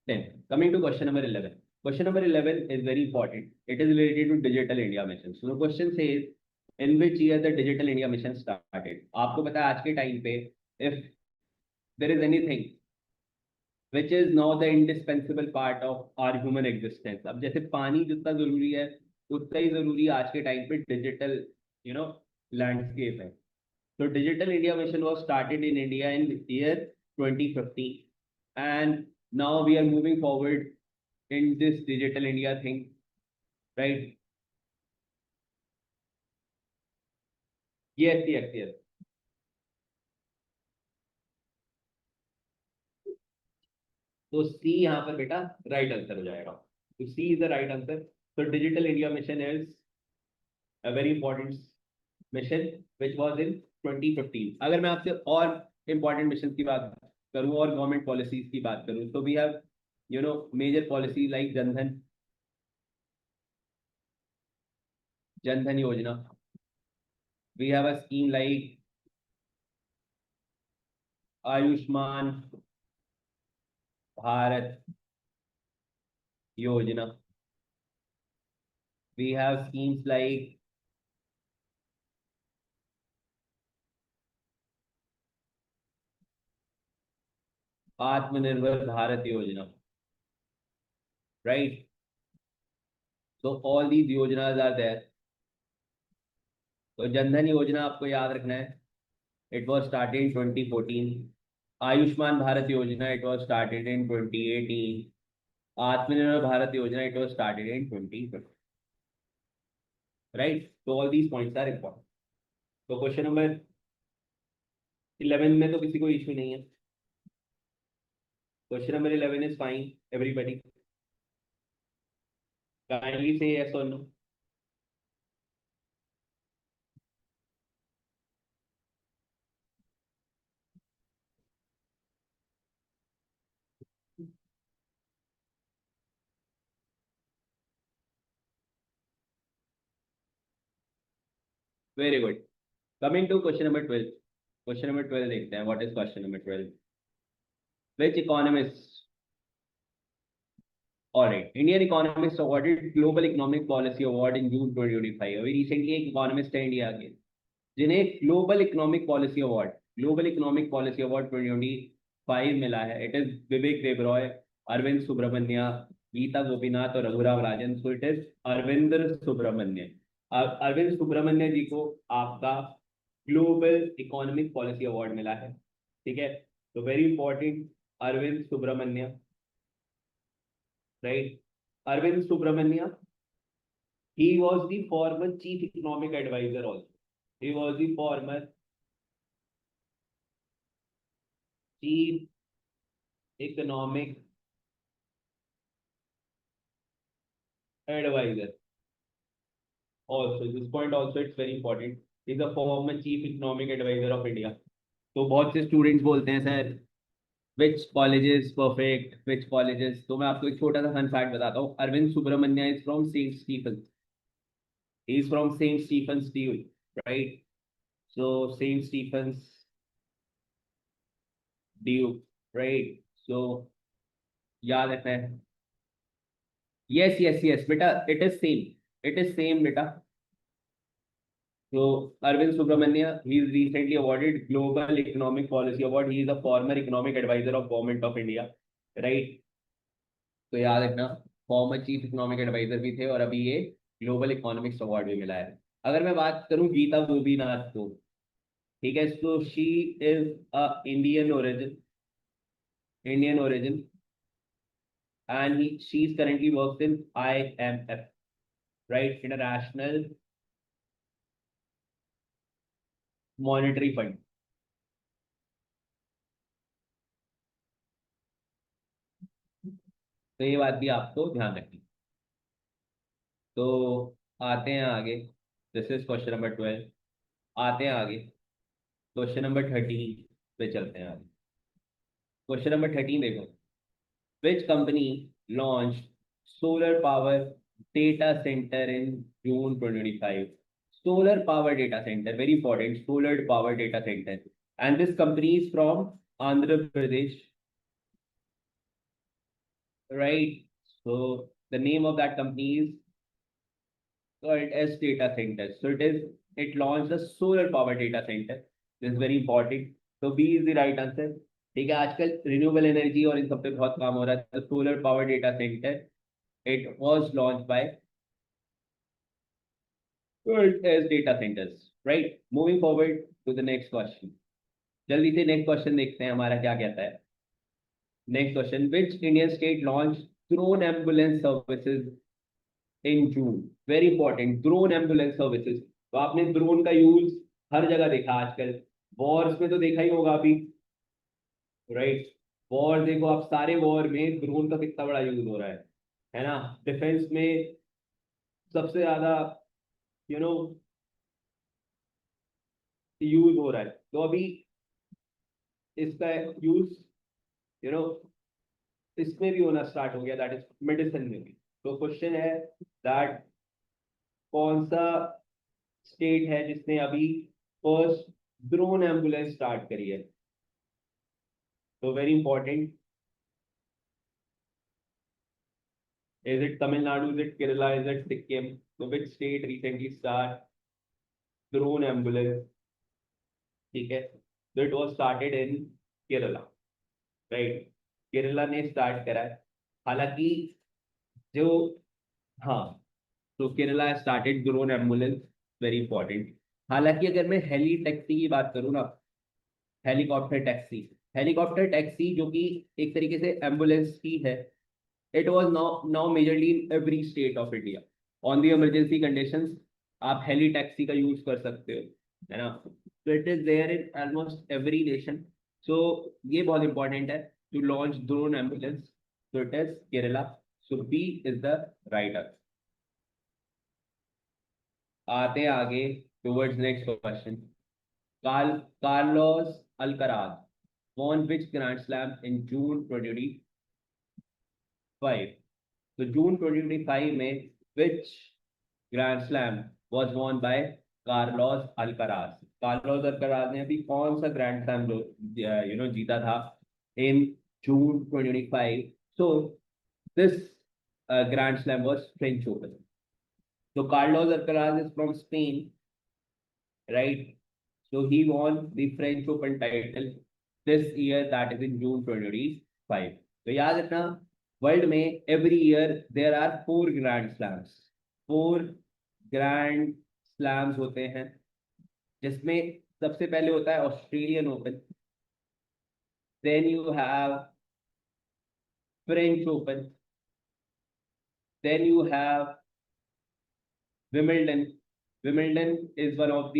Speaker 1: 10। Coming to question number 11. Question number 11 is very important. It is related to Digital India mission. So the question says, in which year the Digital India mission started? आपको पता है आज के टाइम पे if there is anything which is now the indispensable part of our human existence. अब जैसे पानी जितना जरूरी है उतना ही जरूरी आज के टाइम पे डिजिटल यू नो लैंडस्केप है. So Digital India Mission was started in India in year 2015, and now we are moving forward in this Digital India thing, right? Yes, yes, yes. तो सी यहाँ पर बेटा राइट आंसर हो जाएगा. तो सी is the right answer. तो digital India mission is a very important mission which was in 2015. अगर मैं आपसे और इंपॉर्टेंट मिशन की बात करूं और गवर्नमेंट पॉलिसीज की बात करूं तो we have major policy like Jan Dhan Yojana. We have a scheme like Ayushman Bharat Yojana. We have schemes like आत्मनिर्भर भारत योजना, right? So all these योजनाs are there. तो जनधन योजना आपको याद रखना है. It was started in 2014. Ayushman Bharat योजना it was started in 2018. आत्मनिर्भर भारत योजना it was started in 2015. Right? So all these points are important. तो क्वेश्चन नंबर 11 में तो किसी को इश्यू नहीं है. Question number 11 is fine. Everybody kindly say yes or no. Very good. Coming to question number 12. Question number 12 देखते हैं. What is question number 12? Which economists? All right. Indian economists awarded Global Economic Policy Award in June 2025. अभी recently एक economist है India के जिन्हें global economic policy award 2025 मिला है. It is Vivek Debroy, Arvind Subramanian, Gita Gopinath और Raghuram Rajan. So it is Arvinder Subramanian. Arvind Subramanian ji को आपका ग्लोबल इकोनॉमिक पॉलिसी अवार्ड मिला है. ठीक है. तो very important Arvind Subramanya, right. Arvind Subramanya, he was the former chief economic advisor also. He was the former chief economic advisor also. This point also it's very important. He's a former chief economic advisor of India. तो बहुत से students बोलते हैं sir which colleges perfect, which colleges. तो मैं आपको एक छोटा सा फन फैक्ट बताता हूँ. Arvind Subramanian is from Saint Stephen. He is from Saint Stephen's DU, right. So Saint Stephen's DU, right. So याद रखना है. यस यस यस बेटा, it is same. It is same बेटा. So Arvind Subramania, he is recently awarded Global Economic Policy Award. He is a former economic advisor of Government of India, right? तो याद रखना former chief economic adviser भी थे और अभी ये global economics award भी मिला है. अगर मैं बात करूं गीता गोपीनाथ को, ठीक है, तो she is a Indian origin and she's currently works in IMF, right? International Monetary Fund. तो ये बात भी आपको ध्यान रखनी. तो आते हैं आगे. This is question number 12. आते हैं आगे क्वेश्चन नंबर 13 पे चलते हैं आगे. क्वेश्चन नंबर 13 देखो. Which company launch solar power data centre in June 2025. Solar power data centre, very important. Solar power data centre and this company is from Andhra Pradesh, right? So the name of that company is called as data center. So it launched the solar power data center. This is very important. So B is the right answer. ठीक है, आजकल renewable energy और इन सब पे बहुत काम हो रहा है, solar power data centre, it was launch by world as data centers, right? Moving forward to the next question. जल्दी से नेक्स्ट क्वेश्चन देखते हैं हमारा क्या कहता है। Next question, which Indian state launch drone ambulance services in June? Very important, drone ambulance services. तो आपने ड्रोन का यूज हर जगह देखा आजकल, वॉर्स में तो देखा ही होगा अभी, राइट? वॉर देखो आप, सारे वॉर में ड्रोन का कितना बड़ा यूज हो रहा है ना? डिफेंस में सबसे ज्यादा यू नो यूज हो रहा है। तो अभी इसका यूज यू नो इसमें भी होना स्टार्ट हो गया, दैट इज मेडिसिन में भी। तो क्वेश्चन है दैट कौन सा स्टेट है जिसने अभी फर्स्ट ड्रोन एम्बुलेंस स्टार्ट करी है? तो very important, is it Tamil Nadu, is it Kerala, is it Sikkim? तो which state recently start drone ambulance? ठीक है, तो it was started in Kerala, right? Kerala ने स्टार्ट करा है। हालांकि जो, हाँ, तो Kerala started drone ambulance, very important. हालांकि अगर मैं हेली टैक्सी की बात करूँ ना, हेलीकॉप्टर टैक्सी, हेलीकॉप्टर टैक्सी जो कि एक तरीके से एम्बुलेंस ही है, it was now majorly in every state of India. On the emergency conditions आप हेली टैक्सी का यूज कर सकते हो, है ना? तो it is there in almost every nation. So ये बहुत इंपॉर्टेंट है to launch drone ambulance, so it is Kerala. So B is the right answer. आते हैं आगे towards next question. Carlos Alcaraz won which Grand Slam in June 2025? तो जून 2025 में which Grand Slam was won by Carlos Alcaraz? Carlos Alcaraz ने अभी कौन सा grand slam जो जीता था in June 2025? So this Grand Slam was French Open. So Carlos Alcaraz is from Spain, right? So he won the French Open title this year, that is in June 2025. तो याद रखना, world में every year there are 4 grand slams, 4 grand slams होते हैं, जिसमें सबसे पहले होता है Australian Open, then you have French Open, then you have Wimbledon. Wimbledon is one of the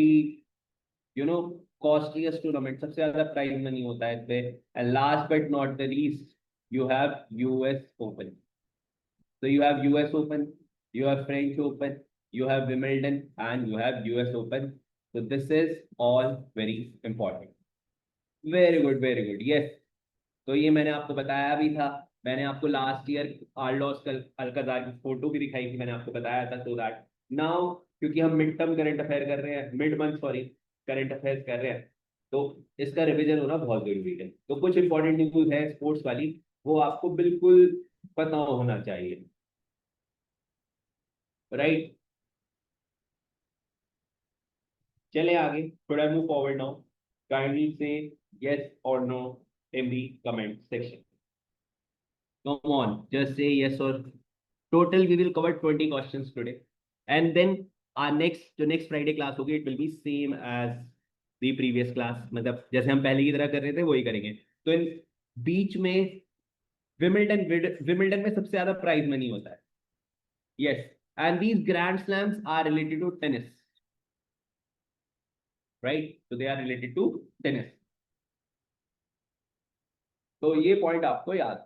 Speaker 1: you know costliest tournament, सबसे ज्यादा प्राइज मनी होता है इस पे। And last but not the least, you have US Open. So you have US Open, you have French Open, you have Wimbledon, and you have US Open. So this is all very important. Very good, very good. Yes. तो ये मैंने आपको बताया भी था, मैंने आपको last year Carlos Alcaraz की फोटो भी दिखाई थी, मैंने आपको बताया था। सो दैट नाउ, क्योंकि हम मिड टर्म करंट अफेयर कर रहे हैं, mid month sorry current affairs कर रहे हैं, तो इसका रिवीजन होना बहुत जरूरी है। तो कुछ इंपॉर्टेंट न्यूज है स्पोर्ट्स वाली, वो आपको बिल्कुल पता होना चाहिए, राइट? चले आगे, should I move forward now? Kindly say yes or no in the comment section. Come on, just say yes or. Total we will cover 20 questions today, and then our next Friday class होगी, it will be same as the previous class, मतलब जैसे हम पहले की तरह कर रहे थे वही करेंगे। तो इन बीच में विमिल्टन विमिल्टन में सबसे ज्यादा प्राइज मनी होता है, yes, and these grand slams are related to tennis, right? so they are related to tennis. तो ये पॉइंट आपको याद।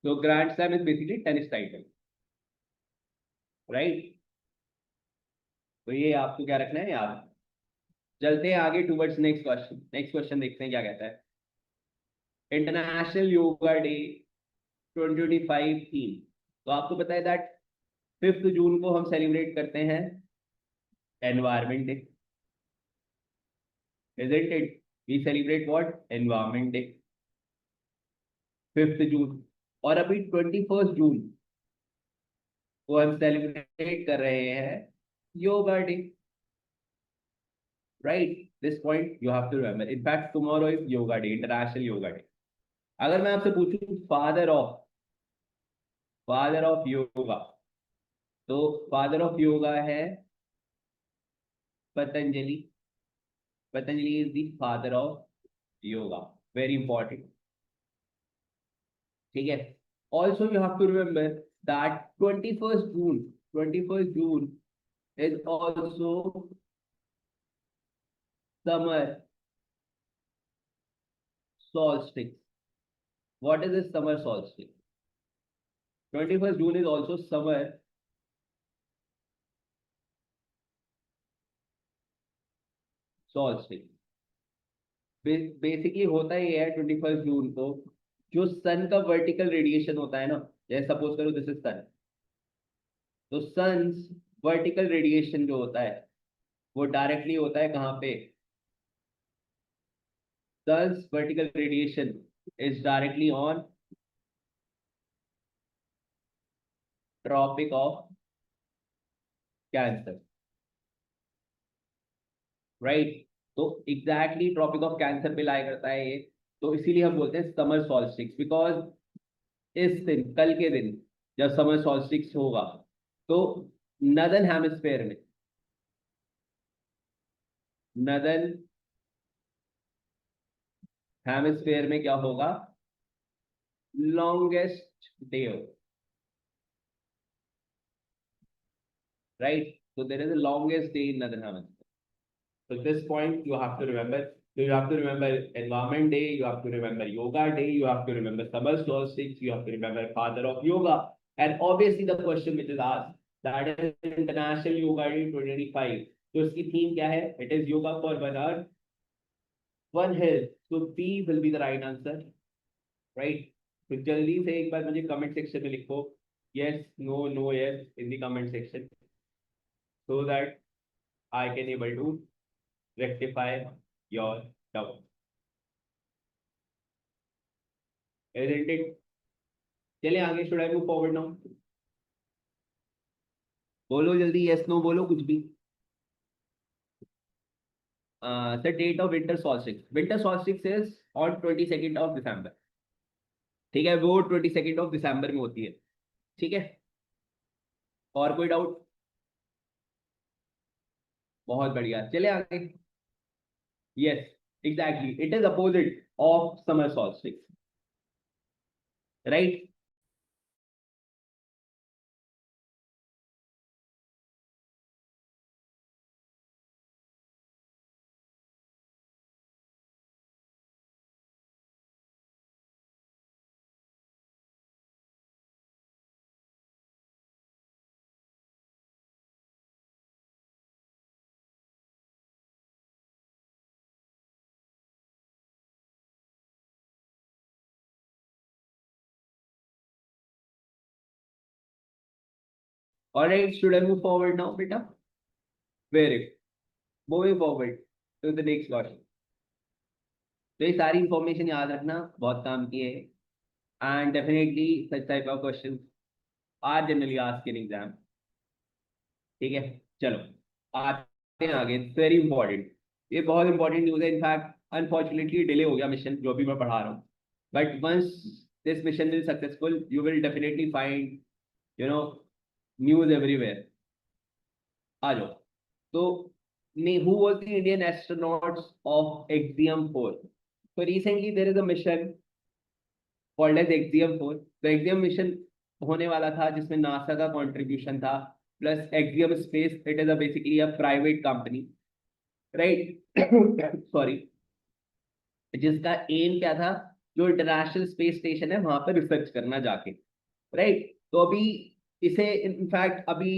Speaker 1: तो grand slam is basically tennis title, right? तो ये आपको क्या रखना है याद। चलते हैं आगे towards next question. Next question देखते हैं क्या कहता है। International yoga day 2025 theme. तो आपको पता है दैट 5 जून को हम सेलिब्रेट करते हैं Environment Day, isn't it? We celebrate what? Environment Day, 5 June. और अभी 21 जून को हम सेलिब्रेट कर रहे हैं yoga day. right? This point you have to remember. In fact, tomorrow is yoga day, international yoga day. अगर मैं आपसे पूछूं फादर ऑफ योगा, तो फादर ऑफ योगा है Patanjali. Patanjali is the father of yoga. Very important. ठीक है. Also you have to remember that 21st June is also summer solstice. What is this summer solstice? 21st June is also summer solstice. Basically होता ही है 21st June को, जो सन का vertical radiation होता है ना, जैसे सपोज करो दिस इज सन, तो सन्स वर्टिकल रेडिएशन जो होता है वो डायरेक्टली होता है कहाँ पे? Sun's vertical radiation is directly on Tropic of Cancer, right? तो एग्जैक्टली ट्रॉपिक ऑफ कैंसर पे लाई करता है ये. तो इसीलिए हम बोलते हैं समर सॉल्स्टिक्स, बिकॉज इस दिन, कल के दिन जब समर सॉल्स्टिक्स होगा, तो नदर्न हेमिस्फेयर में, नदर्न हेमिस्फेयर में क्या होगा? लॉन्गेस्ट डे हो, right? So there is a longest day in northern hemisphere. So this point you have to remember. So you have to remember Environment Day, you have to remember Yoga Day, you have to remember summer solstice, you have to remember Father of Yoga, and obviously the question which is asked, that is International Yoga Day 2025. So इसकी theme क्या है? It is Yoga for One Earth, One Health. So B will be the right answer, right? तो जल्दी से एक बार मुझे comment section में लिखो yes, no, no, yes in the comment section, so that I can able to rectify your doubt. Isn't it? चलिए आगे. Should I move forward now? बोलो जल्दी, yes no बोलो कुछ भी. The date of winter solstice. Winter solstice is on 22nd of December. ठीक है, वो 22nd of December में होती है. ठीक है, और कोई डाउट? बहुत बढ़िया, चले आगे. Yes, exactly. It is opposite of summer solstice, right? All right, should I move forward now, beta? Very good. Moving forward to the next question. तो ये सारी इंफॉर्मेशन याद रखना, बहुत काम की है. And definitely such type of questions are generally asked in exam. ठीक है, चलो आते हैं आगे. वेरी इंपॉर्टेंट, ये बहुत इंपॉर्टेंट न्यूज है. इनफैक्ट अनफॉर्चुनेटली डिले हो गया मिशन जो भी मैं पढ़ा रहा हूँ, but once this mission will successful, you will definitely find news everywhere. आ जाओ. तो who was the Indian astronauts of Axiom 4? So recently there is a mission called as Axiom 4. तो Axiom मिशन होने वाला था जिसमें नासा का contribution था, plus Axiom space, it is basically a private company, right? Sorry. जिसका M क्या था? जो इंटरनेशनल स्पेस स्टेशन है वहां पर रिसर्च करना जाके, राइट? तो अभी इसे इनफैक्ट अभी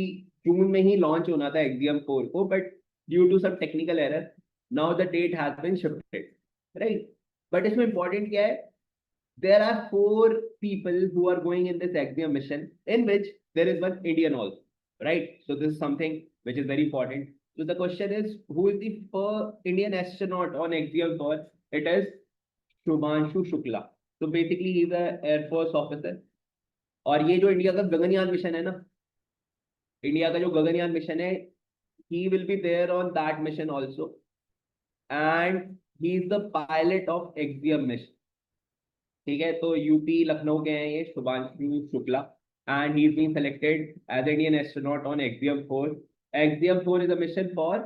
Speaker 1: जून में ही लॉन्च होना था Axiom 4 को, but due to some technical error now the date has been shifted, right? But इसमें इंपॉर्टेंट क्या है? There are 4 people who are going in this Axiom mission, in which there is one Indian also, right? So this is something which is very important. So the question is, who is the first Indian astronaut on Axiom 4? It is Shubhanshu Shukla. So basically he is a Air Force officer. और ये जो India का Gaganyaan mission है ना, India का जो Gaganyaan mission है, he will be there on that mission also. And he is the pilot of Axiom mission. ठीक है, तो यूपी लखनऊ के हैं ये Shubhanshu Shukla, and he is been selected as Indian astronaut on Axiom 4। Axiom 4 is a mission for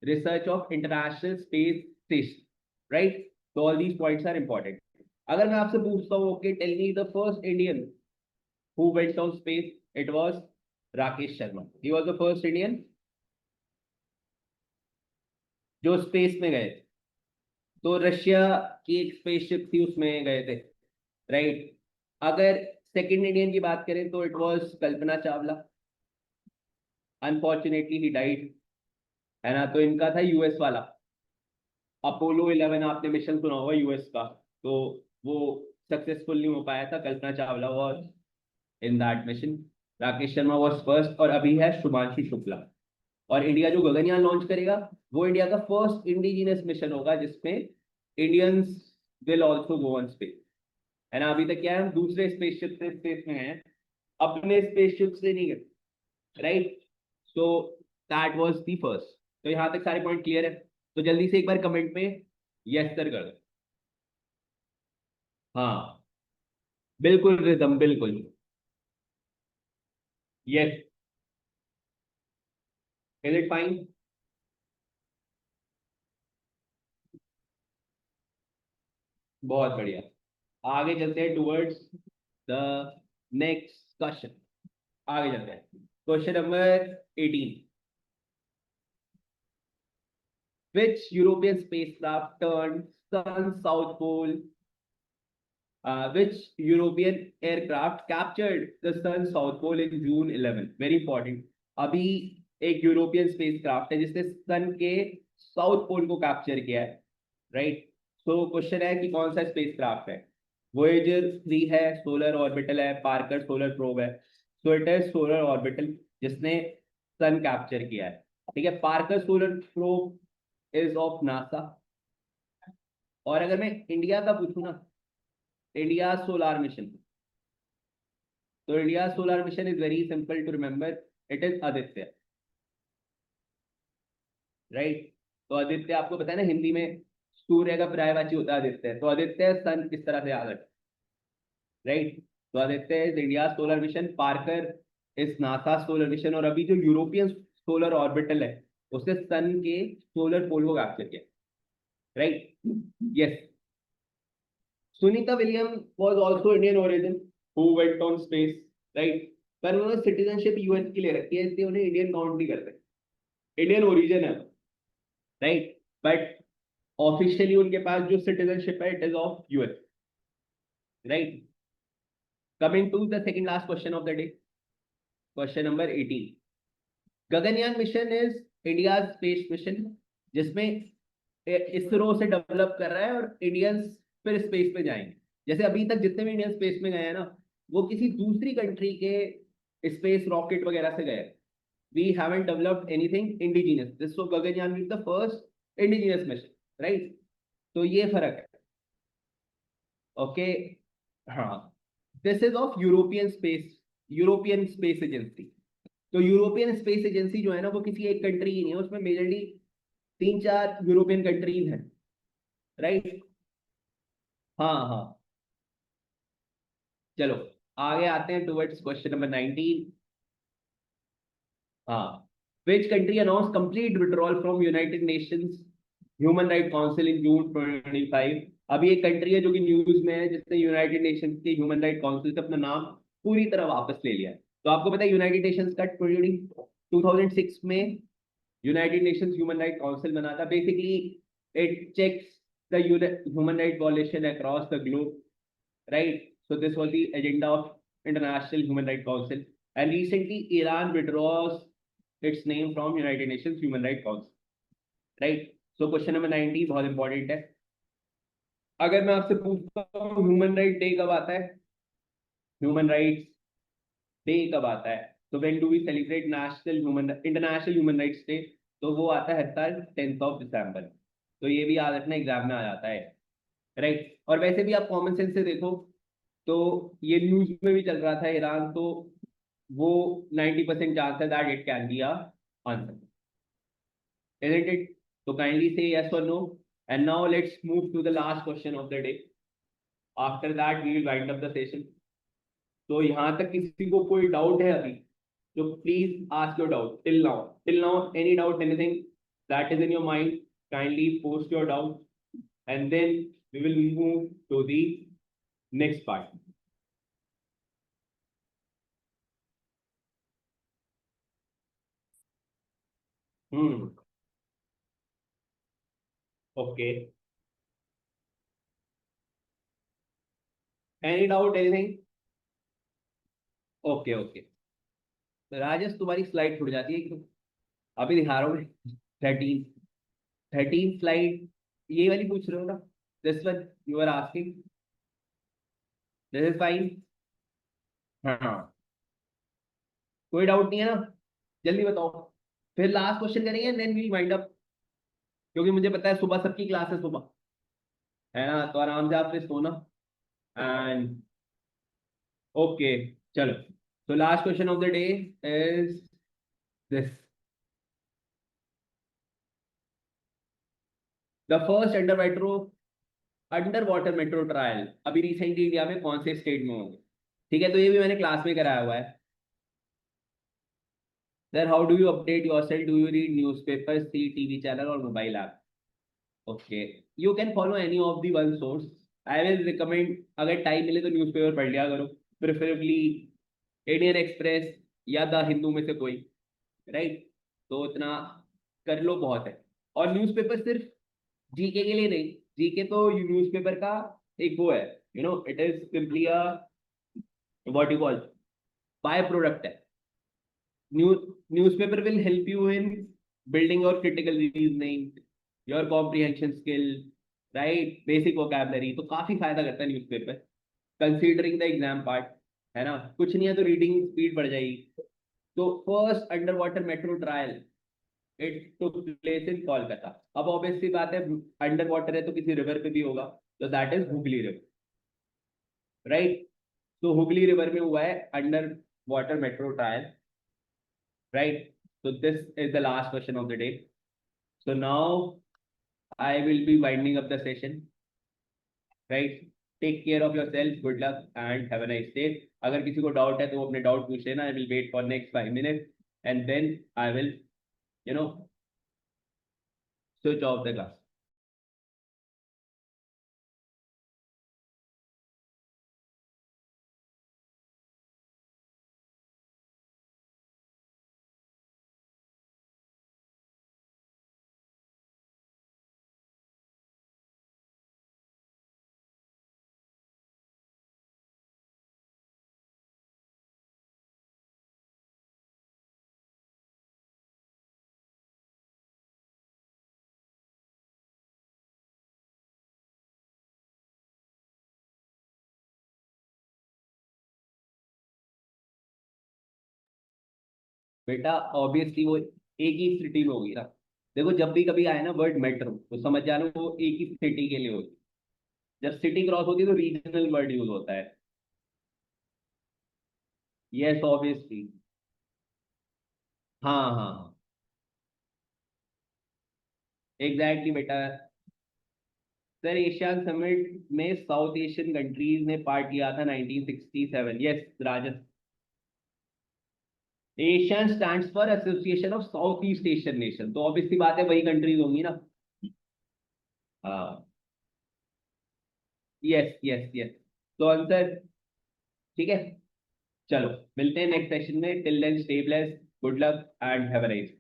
Speaker 1: research of international space station, right. तो all these points are important. अगर मैं आपसे पूछता हूँ, okay tell me the first Indian who went on space, it was Rakesh Sharma. He was the first Indian जो space में गए थे। तो रशिया की एक स्पेसशिप थी, उसमें गए थे, राइट। अगर सेकंड इंडियन की बात करें तो it was Kalpana Chawla. Unfortunately he died, है ना। तो इनका था यूएस वाला अपोलो 11, आपने मिशन सुना होगा यूएस का, तो वो सक्सेसफुल नहीं हो पाया था। Kalpana Chawla was in that mission. Rakesh Sharma was first, और अभी है शुभांशु शुक्ला। और इंडिया जो गगनयान लॉन्च करेगा, वो इंडिया का फर्स्ट इंडिजिनस मिशन होगा जिसमें Indians will also go on space, है ना। अभी तक क्या है, हम दूसरे स्पेसशिप से स्पेस में हैं, अपने स्पेसशिप से नहीं गए, right. So that was the first. तो यहाँ तक सारे पॉइंट क्लियर है। तो जल्दी से एक बार कमेंट में यस सर कर दो। हाँ, बिल्कुल रिदम, बिल्कुल। Yes, is it fine. बहुत बढ़िया। आगे चलते हैं टुवर्ड्स द नेक्स्ट क्वेश्चन। आगे चलते हैं, question number 18। Which European spacecraft turned Sun's south pole? Which European aircraft captured the Sun's south pole in June 11? Very important. अभी एक यूरोपियन स्पेसक्राफ्ट है जिसने सन के साउथ पोल को कैप्चर किया है, राइट। तो क्वेश्चन है कि कौन सा स्पेसक्राफ्ट है। वोएजर 3 है, सोलर ऑर्बिटल है, पार्कर सोलर प्रोब है। So it is solar orbital जिसने सन कैप्चर किया है। ठीक है, Parker Solar Probe is of NASA. और अगर मैं इंडिया का पूछूं ना, इंडिया सोलार मिशन, तो India solar mission is very simple to remember, it is Aditya, right. तो आदित्य आपको पता है ना, हिंदी में सूर्य का पर्यायवाची होता है आदित्य, तो आदित्य सन इस तरह से याद रखें, राइट। तो Aditya is India solar mission, Parker is NASA solar mission, और अभी जो यूरोपियन सोलर ऑर्बिटल है उसने सन के सोलर पोल को कैप्चर किया, right. Yes, Sunita William was also Indian origin who went on space, right? पर उन्होंने सिटीजनशिप यूएस की ले रखी है, इसलिए उन्हें इंडियन काउंट नहीं करते। इंडियन ओरिजिन है, राइट। बट ऑफिशियली उनके पास जो सिटीजनशिप है, it is of US, right. Coming to the second last question of the day, question number 18। Gaganyaan mission is India space mission जिसमें इसरो से डेवलप कर रहा है और इंडियंस फिर स्पेस पे जाएंगे। जैसे अभी तक जितने भी इंडियन स्पेस में गए हैं ना, वो किसी दूसरी कंट्री के स्पेस रॉकेट वगैरह से गए। We haven't developed anything indigenous, this so Gaganyaan will the first indigenous mission, right. तो ये फर्क है, ओके। हाँ, this is of European Space Agency. तो यूरोपियन स्पेस एजेंसी जो है ना, वो किसी एक कंट्री की नहीं है, उसमें मेजरली 3-4 यूरोपियन कंट्रीज हैं, राइट। हाँ हाँ, चलो आगे आते हैं टुवर्ड्स क्वेश्चन नंबर 19। हाँ, which country announced complete withdrawal from United Nations Human Rights Council in June 2025? अभी एक कंट्री है जो कि न्यूज में है जिसने यूनाइटेड नेशंस के ह्यूमन राइट काउंसिल से अपना नाम पूरी तरह वापस ले लिया है। तो आपको पता है यूनाइटेड नेशंस का 2006 में United Nations Human Right Council बना था। Basically it checks the human right violation across the globe, right? So this was the agenda of International Human Rights Council. And recently, Iran withdraws its name from United Nations Human Rights Council, right? So question number 90 बहुत important है। अगर मैं आपसे पूछता हूँ human right day कब आता है, ह्यूमन राइट्स डे कब आता है, तो when do we celebrate International Human Rights Day? तो वो आता है हर साल 10 दिसंबर। तो ये भी याद रखना, एग्जाम में आ जाता है, राइट। और वैसे भी आप कॉमन सेंस से देखो तो ये न्यूज में भी चल रहा था ईरान, तो वो 90% चांस है that it can be answer, isn't it? So kindly say yes or no. And now let's move to the last question of the day. After that, we will wind up the session. तो यहाँ तक किसी को कोई doubt है अभी? So please ask your doubt till now. Till now, any doubt, anything that is in your mind, kindly post your doubt, and then we will move to the next part. Hmm. Okay. Any doubt, anything? Okay, okay. Rajesh तुम्हारी slide छूट जाती है क्यों? अभी दिखा रहा हूँ मैं। 13 13 स्लाइड ये वाली पूछ रहे हो ना? This one you are asking? This is fine. हाँ, कोई डाउट नहीं है ना? जल्दी बताओ, फिर लास्ट क्वेश्चन करेंगे देन वी वाइंड अप, क्योंकि मुझे पता है सुबह सबकी क्लास है सुबह, है ना? तो आराम से आप फिर सोना। एंड ओके, चलो। तो last question of the day is this: the first under water metro trial अभी रिसेंटली इंडिया में कौन से स्टेट में होंगे? ठीक है, तो ये भी मैंने क्लास में कराया हुआ है। Sir, how do you update yourself? Do you read newspaper, see TV channel और mobile app? Okay, you can follow any of the one source. I will recommend, अगर टाइम मिले तो न्यूज़पेपर पढ़ लिया करो, प्रेफरेबली इंडियन एक्सप्रेस या the Hindu में से कोई, राइट? तो इतना कर लो, बहुत है। और न्यूज़पेपर सिर्फ जीके के लिए नहीं, जीके तो न्यूज़पेपर का एक वो है, it is simply a what you call by product है। Newspaper will help you in building your critical reasoning, your comprehension skill, right? Basic vocabulary, तो काफी फायदा करता है newspaper, considering the exam part, है ना? कुछ नहीं है तो रीडिंग स्पीड बढ़ जाएगी। तो first under water metro trial it took place in Kolkata. अब ऑब्वियसली बात है, अंडर वाटर है तो किसी रिवर पे भी होगा, तो that is Hooghly river, right? तो हुगली रिवर में हुआ है under water metro trial, right? So this is the last question of the day. So now I will be winding up the session, right? Take care of yourself. Good luck and have a nice day. अगर किसी को doubt है तो वो अपने doubt पूछ लेना. I will wait for next 5 minutes and then I will, you know, switch off the class. बेटा ऑब्वियसली वो एक ही सिटी में होगी ना। देखो, जब भी कभी आए ना वर्ड मेट्रो, तो समझ जाना वो एक ही सिटी के लिए होगी। जब सिटी क्रॉस होती है तो रीजनल वर्ड यूज होता है। Yes, obviously. हाँ हाँ हाँ, एग्जैक्टली बेटा। सर, एशियन समिट में साउथ एशियन कंट्रीज ने पार्ट लिया था 1967। Yes Rajan. ASEAN stands for association of South East Asian nation, तो ऑब्वियसली बात है वही कंट्रीज होंगी ना। हाँ, यस यस यस। तो आंसर ठीक है। चलो, मिलते हैं नेक्स्ट सेशन में। Till then stay blessed, good luck and have a nice.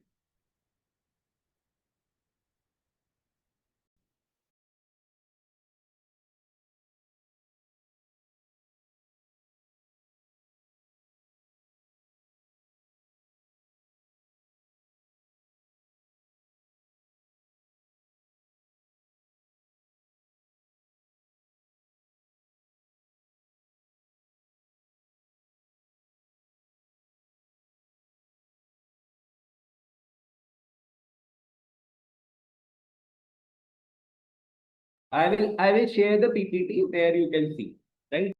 Speaker 1: I will share the PPT where you can see, right?